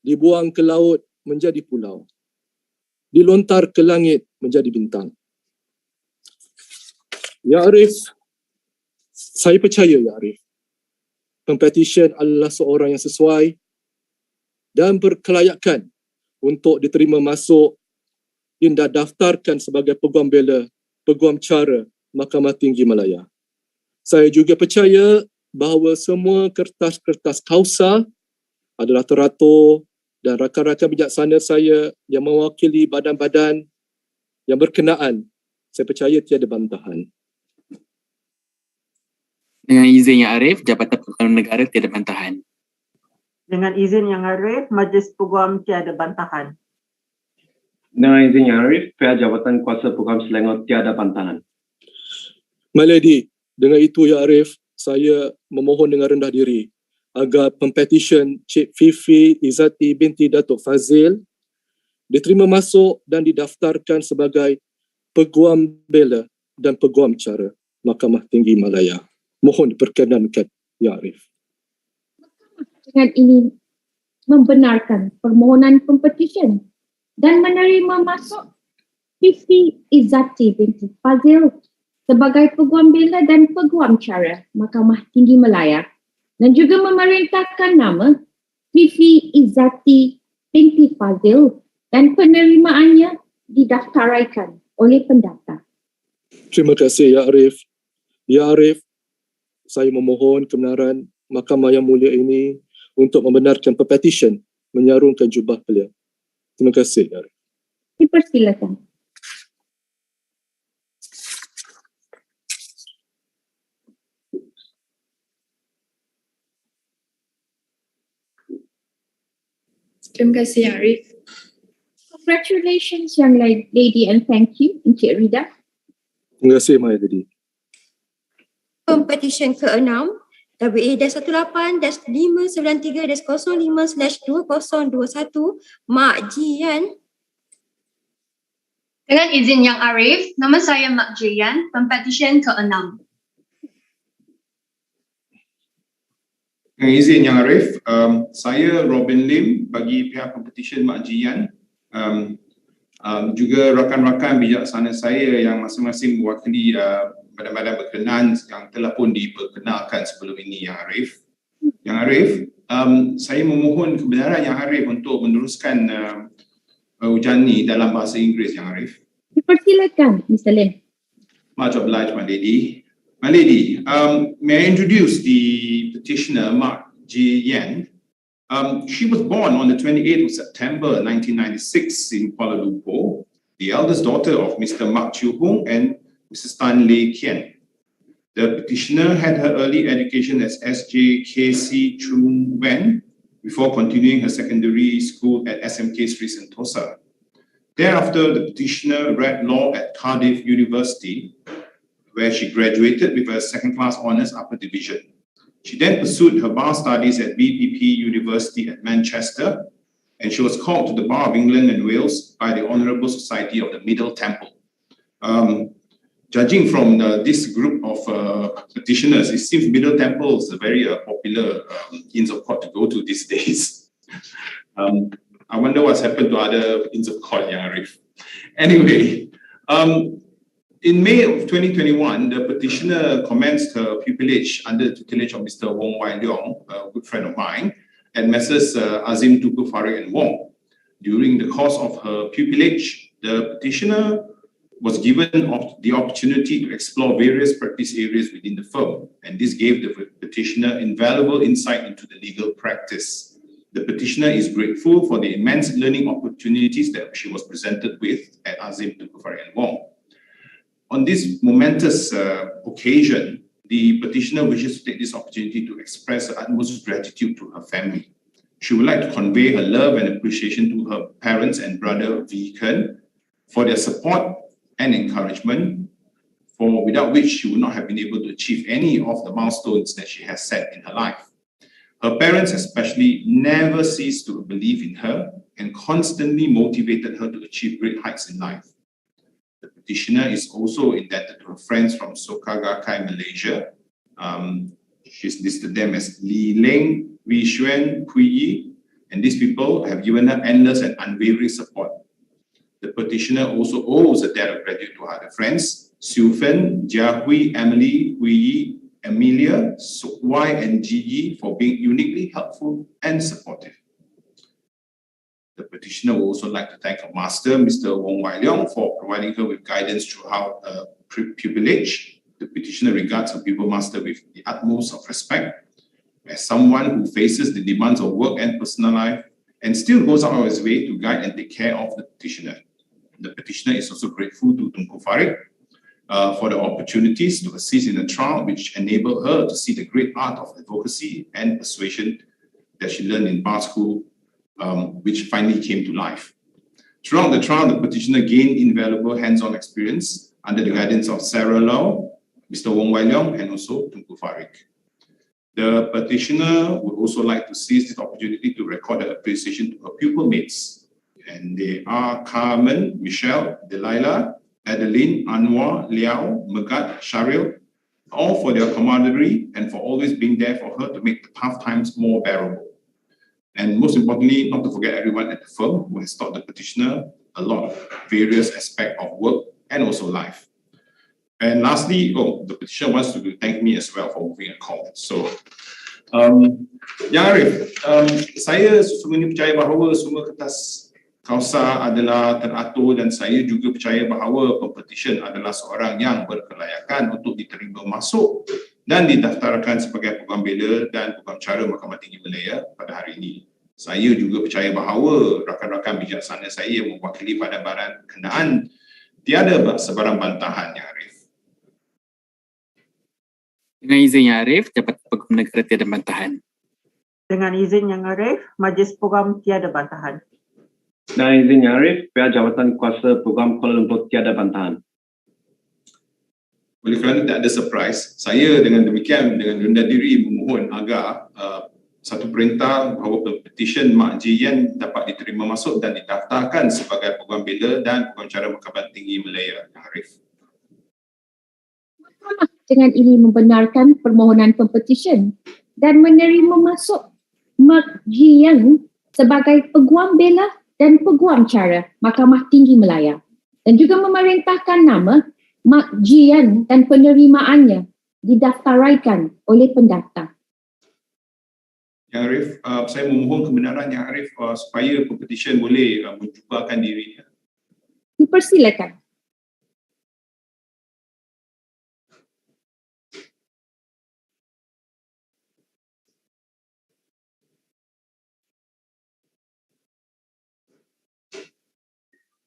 dibuang ke laut menjadi pulau, dilontar ke langit menjadi bintang. Ya Arif, saya percaya Ya Arif, Pempetisyen adalah seorang yang sesuai dan berkelayakan untuk diterima masuk dan daftarkan sebagai Peguam Bela, Peguam Cara Mahkamah Tinggi Malaya. Saya juga percaya bahawa semua kertas-kertas kausa adalah teratur dan rakan-rakan bijaksana saya yang mewakili badan-badan yang berkenaan, saya percaya tiada bantahan. Dengan izin Yang Arif, Jabatan Peguam Negara tiada bantahan. Dengan izin Yang Arif, Majlis Peguam tiada bantahan. Dengan izin Yang Arif, pihak Jabatan Kuasa Peguam Selangor tiada bantahan. My Lady, dengan itu Ya Arif, saya memohon dengan rendah diri agar Pempetisyen Cik Fifi Izzati binti Datuk Fazil diterima masuk dan didaftarkan sebagai Peguam Bela dan Peguam Cara Mahkamah Tinggi Malaya. Mohon diperkenankan, Ya Arif. Dengan ini membenarkan permohonan Pempetisyen dan menerima masuk Fifi Izzati binti Fazil sebagai Peguam Bela dan Peguam Cara Mahkamah Tinggi Malaya dan juga memerintahkan nama Fifi Izzati binti Fazil dan penerimaannya didaftaraikan oleh pendaftar. Terima kasih Ya Arif. Ya Arif, saya memohon kebenaran Mahkamah yang mulia ini untuk membenarkan Pempetisyen menyarungkan jubah beliau. Terima kasih Ya Arif. Dipersilakan. Terima kasih Arif. Congratulations young lady and thank you Encik Rida. Terima kasih My Lady. Pempetisyen ke-6 WA-593-05/2021 Mak Jian. Dengan izin Yang Arif, nama saya Mak Jian, Pempetisyen ke-6. Dengan izin Yang Arif, saya Robin Lim bagi pihak Pempetisyen Mak Jian, juga rakan-rakan bijaksana saya yang masing-masing mewakili badan-badan berkenaan yang telah pun diperkenalkan sebelum ini Yang Arif. Yang Arif, saya memohon kebenaran Yang Arif untuk meneruskan ujian ini dalam bahasa Inggeris Yang Arif. Dipersilakan Mr. Lim. Much obliged, My Lady. My Lady, may I introduce the petitioner, Mak Jian. She was born on the 28th of September 1996 in Kuala Lumpur, the eldest daughter of Mr. Mak Chiu Hung and Mrs. Tan Lei Kian. The petitioner had her early education as SJKC Chung Wen before continuing her secondary school at SMK Sri Sentosa. Thereafter, the petitioner read law at Cardiff University, where she graduated with a second-class honours upper division. She then pursued her bar studies at BPP University at Manchester, and she was called to the Bar of England and Wales by the Honourable Society of the Middle Temple. Judging from this group of petitioners, it seems Middle Temple is a very popular Inns of Court to go to these days. I wonder what's happened to other Inns of Court, Yang Arif. Anyway, in May of 2021, the petitioner commenced her pupillage under the tutelage of Mr. Wong Wai Leong, a good friend of mine, at Messrs. Azim Tuku Farid and Wong. During the course of her pupillage, the petitioner was given the opportunity to explore various practice areas within the firm, and this gave the petitioner invaluable insight into the legal practice. The petitioner is grateful for the immense learning opportunities that she was presented with at Azim, Tunku Farid and Wong. On this momentous occasion, the petitioner wishes to take this opportunity to express her utmost gratitude to her family. She would like to convey her love and appreciation to her parents and brother Vikan for their support and encouragement, for without which she would not have been able to achieve any of the milestones that she has set in her life. Her parents especially never ceased to believe in her and constantly motivated her to achieve great heights in life. The petitioner is also indebted to her friends from Sokagakai, Malaysia. She's listed them as Li Ling, Wei Xuan, Kui Yi, and these people have given her endless and unwavering support. The petitioner also owes a debt of gratitude to her other friends, Siu Fen, Jia Hui, Emily, Hui Yi, Amelia, Sok Wai, and Ji Yi for being uniquely helpful and supportive. The petitioner would also like to thank her master, Mr. Wong Wai Leong, for providing her with guidance throughout her pupillage. The petitioner regards her pupil master with the utmost of respect. As someone who faces the demands of work and personal life and still goes out of his way to guide and take care of the petitioner. The petitioner is also grateful to Tunku Farid for the opportunities to assist in the trial, which enabled her to see the great art of advocacy and persuasion that she learned in bar school, which finally came to life. Throughout the trial, the petitioner gained invaluable hands-on experience under the guidance of Sarah Lau, Mr. Wong Wai Leong, and also Tunku Farid. The petitioner would also like to seize this opportunity to record her appreciation to her pupil mates. And they are Carmen, Michelle, Delilah, Adeline, Anwar, Liao, Megat, Sharil, all for their camaraderie and for always being there for her to make the tough times more bearable. And most importantly, not to forget everyone at the firm who has taught the petitioner a lot of various aspects of work and also life. And lastly, the petitioner wants to thank me as well for moving a call. So, Yang Arif, saya sesungguhnya percaya bahawa semua kertas kausa adalah teratur dan saya juga percaya bahawa Pempetisyen adalah seorang yang berkelayakan untuk diterima masuk dan didaftarkan sebagai Peguam Bela dan Peguam Cara Mahkamah Tinggi Malaya pada hari ini. Saya juga percaya bahawa rakan-rakan bijaksana saya yang mewakili pada baran kenaan tiada sebarang bantahan, Yang Arif. Dengan izin Yang Arif, Jabatan Peguam Negara tiada bantahan. Dengan izin Yang Arif, Majlis Peguam tiada bantahan. Dengan izin Yang Arif, pihak Jabatan Kuasa Peguam Kuala Lumpur tiada bantahan. Oleh kerana tak ada surprise, saya dengan demikian dengan rendah diri memohon agar satu perintah bahawa Pempetisyen Mak Ji Yan dapat diterima masuk dan didaftarkan sebagai Peguam Bela dan Peguam Cara Mahkamah Tinggi Malaya, Yang Arif. Dengan ini membenarkan permohonan Pempetisyen dan menerima masuk Mak Ji Yan sebagai Peguam Bela dan Peguam Cara Mahkamah Tinggi Malaya dan juga memerintahkan nama Mak Ji Yan dan penerimaannya didaftaraikan oleh pendaftar. Yang Arif, saya memohon kebenaran Yang Arif supaya Pempetisyen boleh menjumpakan dirinya. Dipersilakan.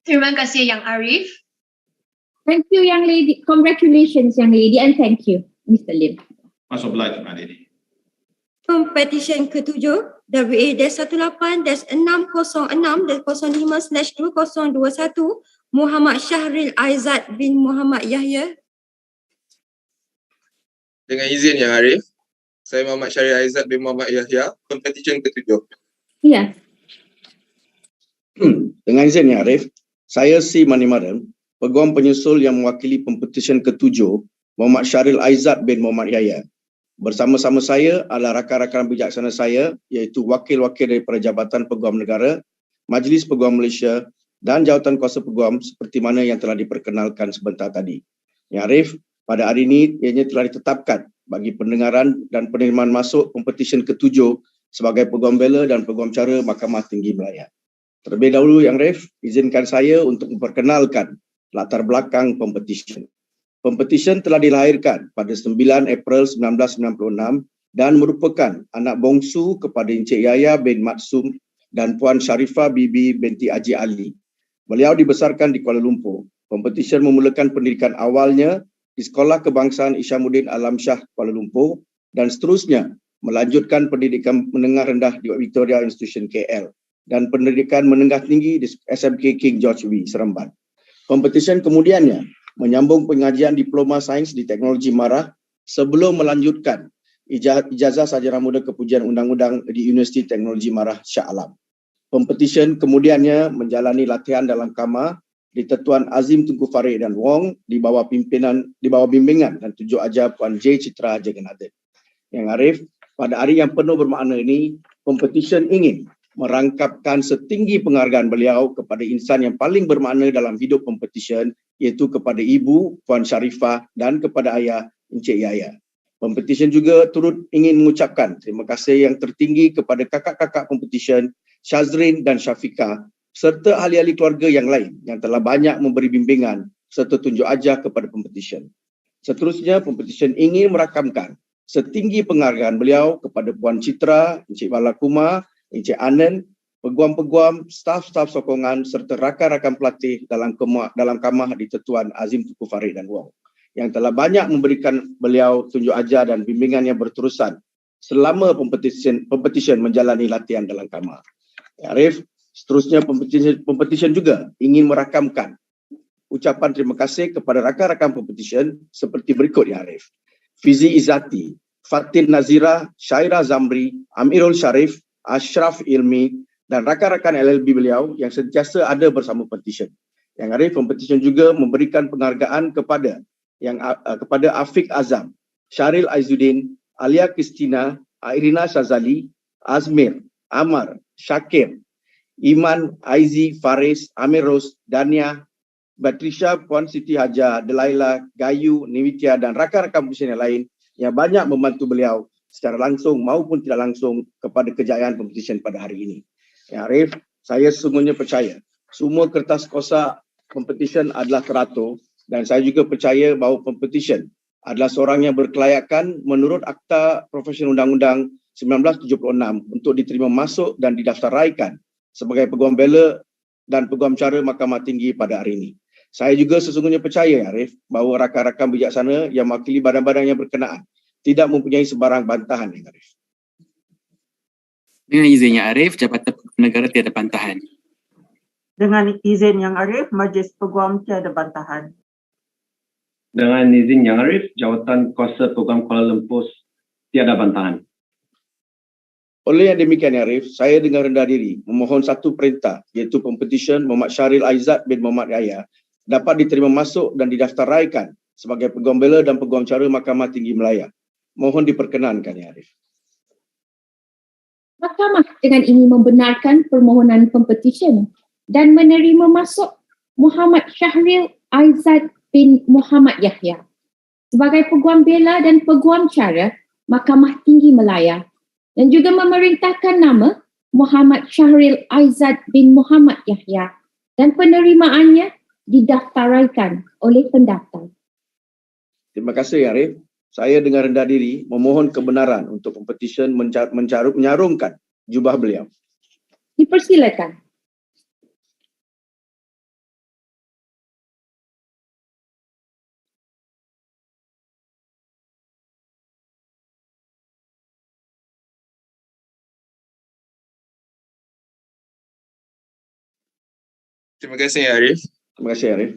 Terima kasih Yang Arif. Thank you, Young Lady. Congratulations, Young Lady, and thank you, Mr. Lim. Masuk belajar, Mak Lady. Pempetisyen ke-7 WA-1606-05/2021 Muhammad Syahril Aizat bin Muhammad Yahya. Dengan izin Yang Arif, saya Muhammad Syahril Aizat bin Muhammad Yahya, Pempetisyen ke-7. Ya. Dengan izin Yang Arif, saya Si Manimaran, Peguam Penyusul yang mewakili Pempetisyen ke-7 Muhammad Syahril Aizat bin Muhammad Yahya. Bersama-sama saya adalah rakan-rakan bijaksana saya iaitu wakil-wakil daripada Jabatan Peguam Negara, Majlis Peguam Malaysia dan Jawatan Kuasa Peguam seperti mana yang telah diperkenalkan sebentar tadi. Yang Arif, pada hari ini ianya telah ditetapkan bagi pendengaran dan penerimaan masuk Pempetisyen ke-7 sebagai Peguam Bela dan Peguam Cara Mahkamah Tinggi Malaya. Terlebih dahulu Yang Arif, izinkan saya untuk memperkenalkan latar belakang Pempetisyen. Pempetisyen telah dilahirkan pada 9 April 1996 dan merupakan anak bongsu kepada Encik Yaya bin Masuk dan Puan Sharifah Bibi binti Haji Ali. Beliau dibesarkan di Kuala Lumpur. Pempetisyen memulakan pendidikan awalnya di Sekolah Kebangsaan Isyamuddin Alam Shah Kuala Lumpur dan seterusnya melanjutkan pendidikan menengah rendah di Victoria Institution KL dan pendidikan menengah tinggi di SMK King George V Seremban. Pempetisyen kemudiannya menyambung pengajian Diploma Sains di Teknologi Marah sebelum melanjutkan ijazah sarjana muda kepujian undang-undang di Universiti Teknologi Marah Shah Alam. Pempetisyen kemudiannya menjalani latihan dalam kamar di Tetuan Azim Tunku Farid dan Wong di bawah bimbingan dan tunjuk ajar Puan J. Citra Jagannathan. Yang Arif, pada hari yang penuh bermakna ini, Pempetisyen ingin merangkapkan setinggi penghargaan beliau kepada insan yang paling bermakna dalam hidup Pempetisyen, iaitu kepada Ibu Puan Sharifah dan kepada Ayah Encik Yaya. Pempetisyen juga turut ingin mengucapkan terima kasih yang tertinggi kepada kakak-kakak Pempetisyen, Syazrin dan Syafiqah, serta ahli-ahli keluarga yang lain yang telah banyak memberi bimbingan serta tunjuk ajar kepada Pempetisyen. Seterusnya, Pempetisyen ingin merakamkan setinggi penghargaan beliau kepada Puan Citra, Encik Balakuma, Encik Anand, peguam-peguam, staf-staf sokongan serta rakan-rakan pelatih dalam kamah di Tetuan Azim Tunku Farid dan Wong yang telah banyak memberikan beliau tunjuk ajar dan bimbingan yang berterusan selama Pempetisyen menjalani latihan dalam kamar. Ya, Arif, seterusnya Pempetisyen juga ingin merakamkan ucapan terima kasih kepada rakan-rakan Pempetisyen seperti berikut, ya Arif. Fizi Izzati, Fatin Nazira, Syaira Zamri, Amirul Sharif, Ashraf Ilmi dan rakan-rakan LLB beliau yang sentiasa ada bersama Pempetisyen. Yang Arif, Pempetisyen juga memberikan penghargaan kepada Afiq Azam, Syaril Aizuddin, Alia Kristina, Irina Shazali, Azmir, Amar, Syakir, Iman, Aizi, Faris, Amir Ros, Dania, Batrisha, Puan Siti Haja, Delaila, Gayu, Niwitya dan rakan-rakan Pempetisyen yang lain yang banyak membantu beliau secara langsung maupun tidak langsung kepada kejayaan Pempetisyen pada hari ini. Ya Arif, saya sesungguhnya percaya semua kertas kosak Pempetisyen adalah teratur dan saya juga percaya bahawa Pempetisyen adalah seorang yang berkelayakan menurut Akta Profesion Undang-Undang 1976 untuk diterima masuk dan didaftaraikan sebagai Peguam Bela dan Peguam Cara Mahkamah Tinggi pada hari ini. Saya juga sesungguhnya percaya, Arif, bahawa rakan-rakan bijaksana yang mewakili badan-badan yang berkenaan tidak mempunyai sebarang bantahan, ya Arif. Dengan izinnya Arif, Jabatan Negara tiada bantahan. Dengan izin Yang Arif, Majlis Peguam tiada bantahan. Dengan izin Yang Arif, Jawatan Kuasa Peguam Kuala Lumpur tiada bantahan. Oleh yang demikian, ya Arif, saya dengan rendah diri memohon satu perintah, iaitu Pempetisyen Muhammad Syaril Aizat bin Muhammad Yaya dapat diterima masuk dan didaftaraikan sebagai Peguam Bela dan Peguam Cara Mahkamah Tinggi Malaya. Mohon diperkenankan, ya Arif. Mahkamah dengan ini membenarkan permohonan Pempetisyen dan menerima masuk Muhammad Syahril Aizat bin Muhammad Yahya sebagai Peguam Bela dan Peguam Cara Mahkamah Tinggi Malaya dan juga memerintahkan nama Muhammad Syahril Aizat bin Muhammad Yahya dan penerimaannya didaftaraikan oleh pendaftar. Terima kasih, Arif. Saya dengan rendah diri memohon kebenaran untuk Pempetisyen menyarungkan jubah beliau. Dipersilakan. Terima kasih, Arif. Terima kasih, Arif.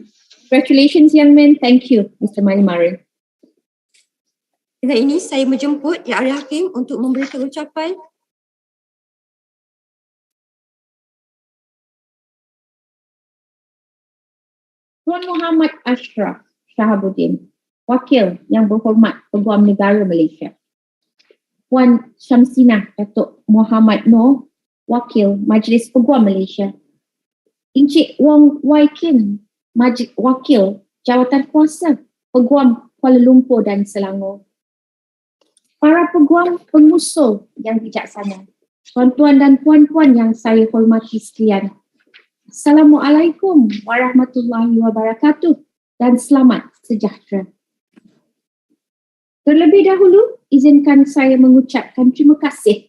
Congratulations, young man. Thank you, Mr. Mari. Dengan ini saya menjemput Yang Ahli Hakim untuk memberikan ucapan. Tuan Muhammad Ashraf Shahabuddin, Wakil Yang Berhormat Peguam Negara Malaysia. Puan Syamsinah Datuk Muhammad Noor, Wakil Majlis Peguam Malaysia. Encik Wong Wai Kim, Wakil Jawatan Kuasa Peguam Kuala Lumpur dan Selangor. Para peguam pengusul yang bijaksana, tuan-tuan dan puan-puan yang saya hormati sekalian. Assalamualaikum warahmatullahi wabarakatuh dan selamat sejahtera. Terlebih dahulu, izinkan saya mengucapkan terima kasih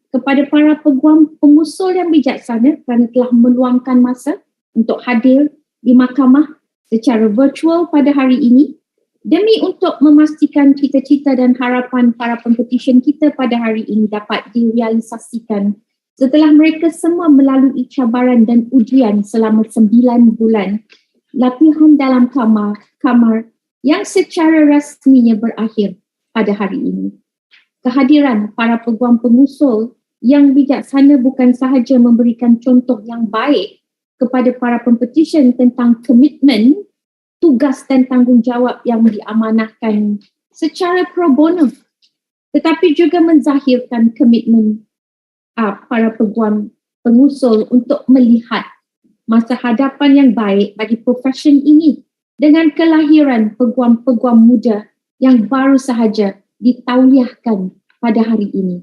kepada para peguam pengusul yang bijaksana kerana telah meluangkan masa untuk hadir di mahkamah secara virtual pada hari ini demi untuk memastikan cita-cita dan harapan para pempetisyen kita pada hari ini dapat direalisasikan setelah mereka semua melalui cabaran dan ujian selama 9 bulan latihan dalam kamar yang secara rasminya berakhir pada hari ini. Kehadiran para peguam pengusul yang bijaksana bukan sahaja memberikan contoh yang baik kepada para pempetisyen tentang komitmen, tugas dan tanggungjawab yang diamanahkan secara pro bono, tetapi juga menzahirkan komitmen para peguam pengusul untuk melihat masa hadapan yang baik bagi profesi ini dengan kelahiran peguam-peguam muda yang baru sahaja ditauliahkan pada hari ini.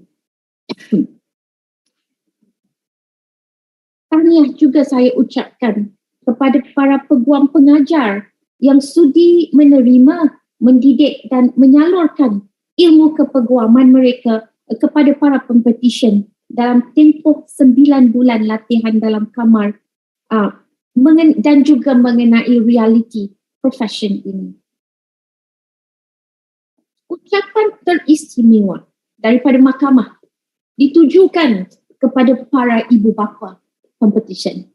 Tahniah juga saya ucapkan kepada para peguam pengajar yang sudi menerima, mendidik dan menyalurkan ilmu kepeguaman mereka kepada para pempetisyen dalam tempoh 9 bulan latihan dalam kamar dan juga mengenai realiti profesi ini. Ucapan teristimewa daripada mahkamah ditujukan kepada para ibu bapa pempetisyen.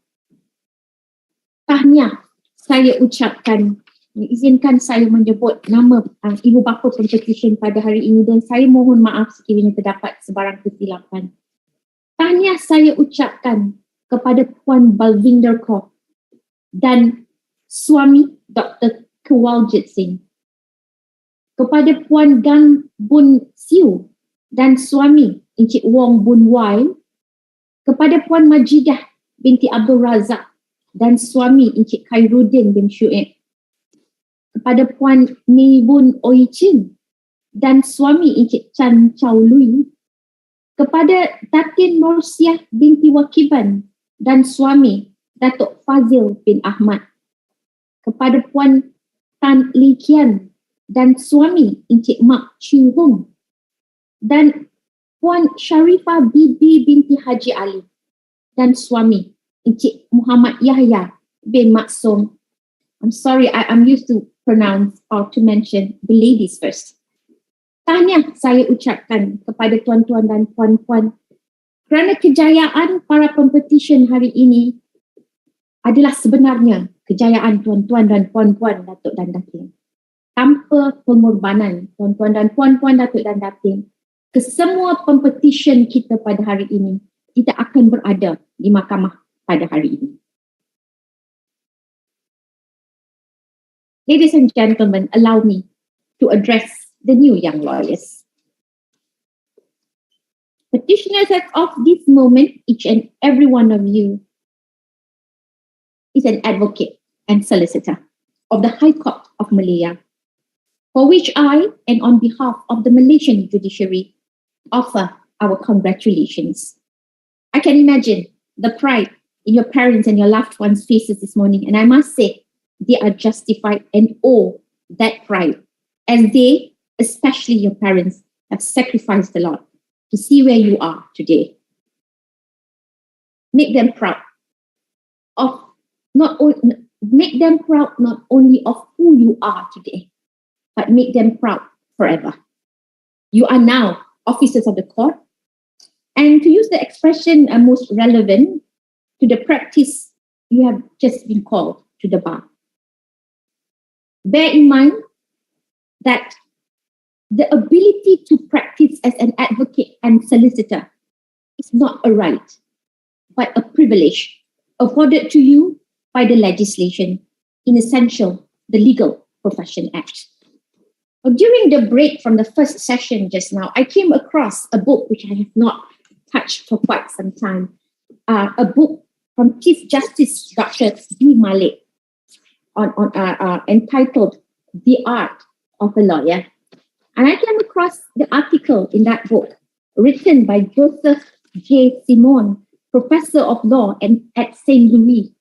Tahniah saya ucapkan, izinkan saya menyebut nama ibu bapa pempetisyen pada hari ini dan saya mohon maaf sekiranya terdapat sebarang kesilapan. Tahniah saya ucapkan kepada Puan Balvinder Kaur dan suami Dr. Kewaljit Singh, kepada Puan Gan Bun Siu dan suami Encik Wong Bun Wai, kepada Puan Majidah binti Abdul Razak dan suami Encik Khairuddin bin Syuib, kepada Puan Ni Bun Oi Chin dan suami Encik Chan Chow Lui, kepada Datin Norsiah binti Wakiban dan suami Datuk Fazil bin Ahmad, kepada Puan Tan Li Kian dan suami Encik Mak Chu Hung, dan Puan Sharifah Bibi binti Haji Ali dan suami Encik Muhammad Yahya bin Maksum. I'm sorry, I'm used to pronounce or to mention the ladies first. Tahniah saya ucapkan kepada tuan-tuan dan puan-puan kerana kejayaan para pempetisyen hari ini adalah sebenarnya kejayaan tuan-tuan dan puan-puan Datuk dan Datin. Tanpa pengorbanan tuan-tuan dan puan-puan Datuk dan Datin, kesemua pempetisyen kita pada hari ini tidak akan berada di mahkamah pada hari ini. Ladies and gentlemen, allow me to address the new young lawyers. Petitioners, as of this moment, each and every one of you is an advocate and solicitor of the High Court of Malaya, for which I, and on behalf of the Malaysian judiciary, offer our congratulations. I can imagine the pride in your parents and your loved ones' faces this morning, and I must say, they are justified and owe that pride, as they, especially your parents, have sacrificed a lot to see where you are today. Make them proud not only of who you are today, but make them proud forever. You are now officers of the court, and to use the expression most relevant to the practice you have just been called to the bar. Bear in mind that the ability to practice as an advocate and solicitor is not a right, but a privilege afforded to you by the legislation, in essential, the Legal Profession Act. During the break from the first session just now, I came across a book which I have not touched for quite some time, a book from Chief Justice Dr. B. Malik entitled The Art of a Lawyer. And I came across the article in that book written by Joseph J. Simon, Professor of Law at St. Louis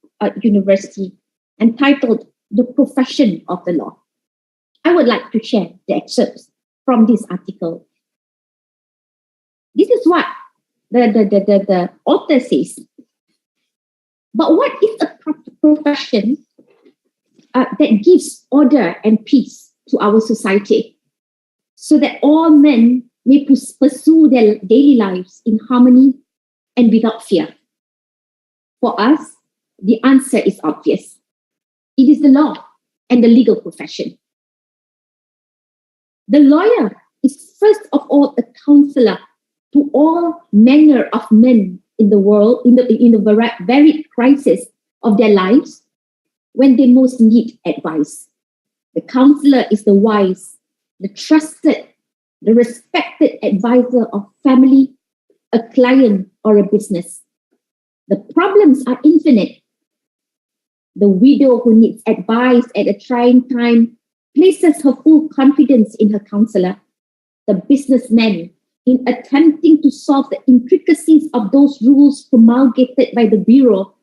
University entitled The Profession of the Law. I would like to share the excerpts from this article. This is what the author says. But what is a profession that gives order and peace to our society so that all men may pursue their daily lives in harmony and without fear? For us, the answer is obvious. It is the law and the legal profession. The lawyer is first of all a counselor to all manner of men in the world, in the varied crisis of their lives when they most need advice. The counselor is the wise, the trusted, the respected advisor of family, a client, or a business. The problems are infinite. The widow who needs advice at a trying time places her full confidence in her counselor. The businessman, in attempting to solve the intricacies of those rules promulgated by the Bureau,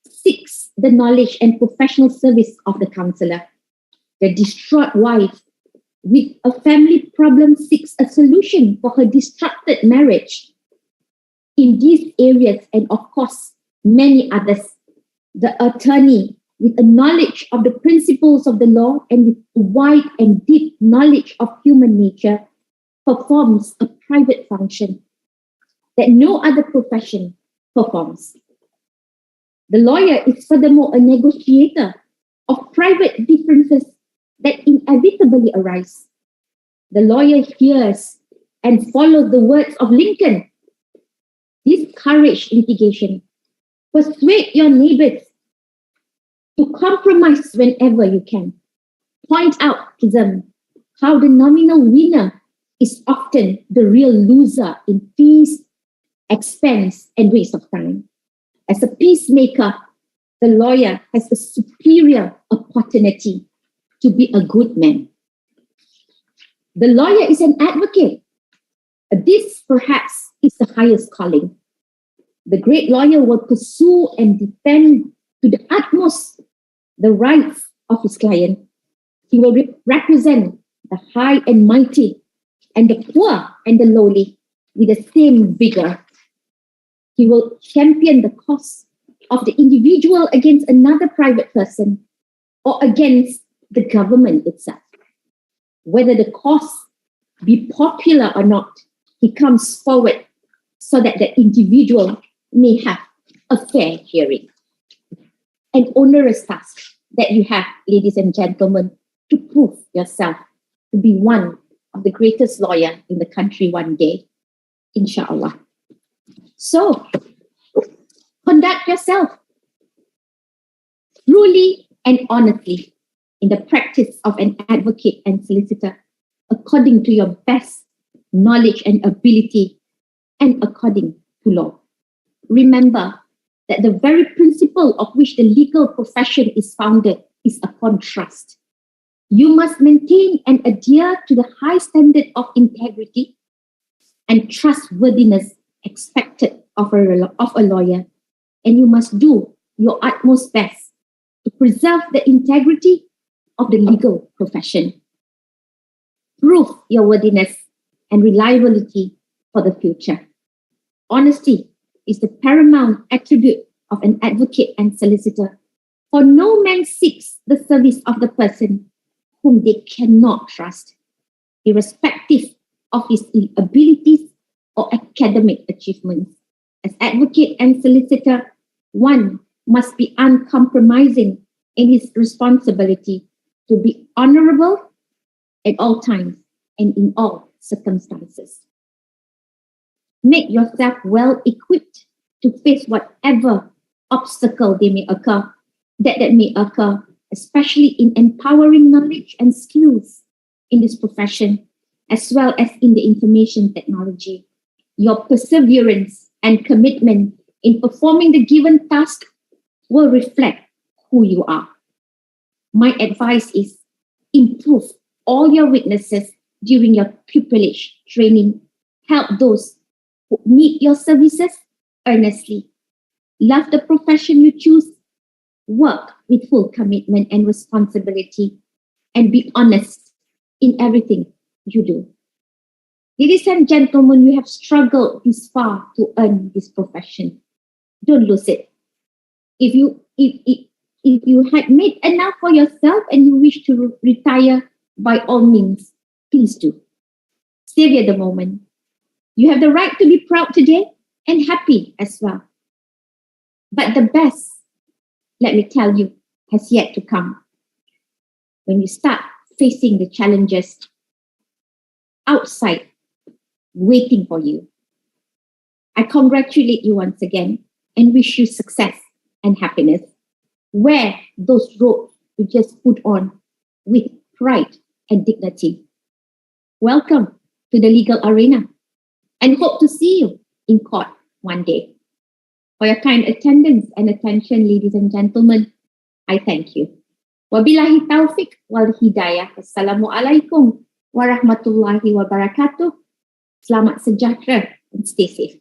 seeks the knowledge and professional service of the counselor. The distraught wife with a family problem seeks a solution for her disrupted marriage. In these areas, and of course, many others, the attorney with a knowledge of the principles of the law and with a wide and deep knowledge of human nature performs a private function that no other profession performs. The lawyer is furthermore a negotiator of private differences that inevitably arise. The lawyer hears and follows the words of Lincoln. Discourage litigation. Persuade your neighbors to compromise whenever you can. Point out to them how the nominal winner is often the real loser in fees, expense, and waste of time. As a peacemaker, the lawyer has a superior opportunity to be a good man. The lawyer is an advocate. This perhaps is the highest calling. The great lawyer will pursue and defend to the utmost the rights of his client. He will represent the high and mighty and the poor and the lowly with the same vigor. He will champion the cause of the individual against another private person or against the government itself. Whether the cause be popular or not, he comes forward so that the individual may have a fair hearing. An onerous task that you have, ladies and gentlemen, to prove yourself to be one of the greatest lawyers in the country one day, inshallah. So, conduct yourself truly and honestly in the practice of an advocate and solicitor according to your best knowledge and ability and according to law. Remember that the very principle of which the legal profession is founded is upon trust. You must maintain and adhere to the high standard of integrity and trustworthiness expected of a lawyer, and you must do your utmost best to preserve the integrity of the legal profession. Prove your worthiness and reliability for the future. Honesty is the paramount attribute of an advocate and solicitor, for no man seeks the service of the person whom they cannot trust, irrespective of his abilities or academic achievements. As advocate and solicitor, one must be uncompromising in his responsibility to be honorable at all times and in all circumstances. Make yourself well equipped to face whatever obstacle may occur, especially in empowering knowledge and skills in this profession, as well as in the information technology. Your perseverance and commitment in performing the given task will reflect who you are. My advice is improve all your weaknesses during your pupillage training. Help those who need your services earnestly. Love the profession you choose work with full commitment and responsibility, and be honest in everything you do. Ladies and gentlemen, you have struggled this far to earn this profession. Don't lose it. If you had made enough for yourself and you wish to retire, by all means, please do. Savor the moment. You have the right to be proud today and happy as well. But the best, let me tell you, has yet to come. When you start facing the challenges outside waiting for you. I congratulate you once again and wish you success and happiness. Wear those robes you just put on with pride and dignity. Welcome to the legal arena and hope to see you in court one day. For your kind attendance and attention, ladies and gentlemen, I thank you. Wabillahi taufiq wal hidayah. Wassalamualaikum warahmatullahi wabarakatuh. Selamat sejahtera and stay safe.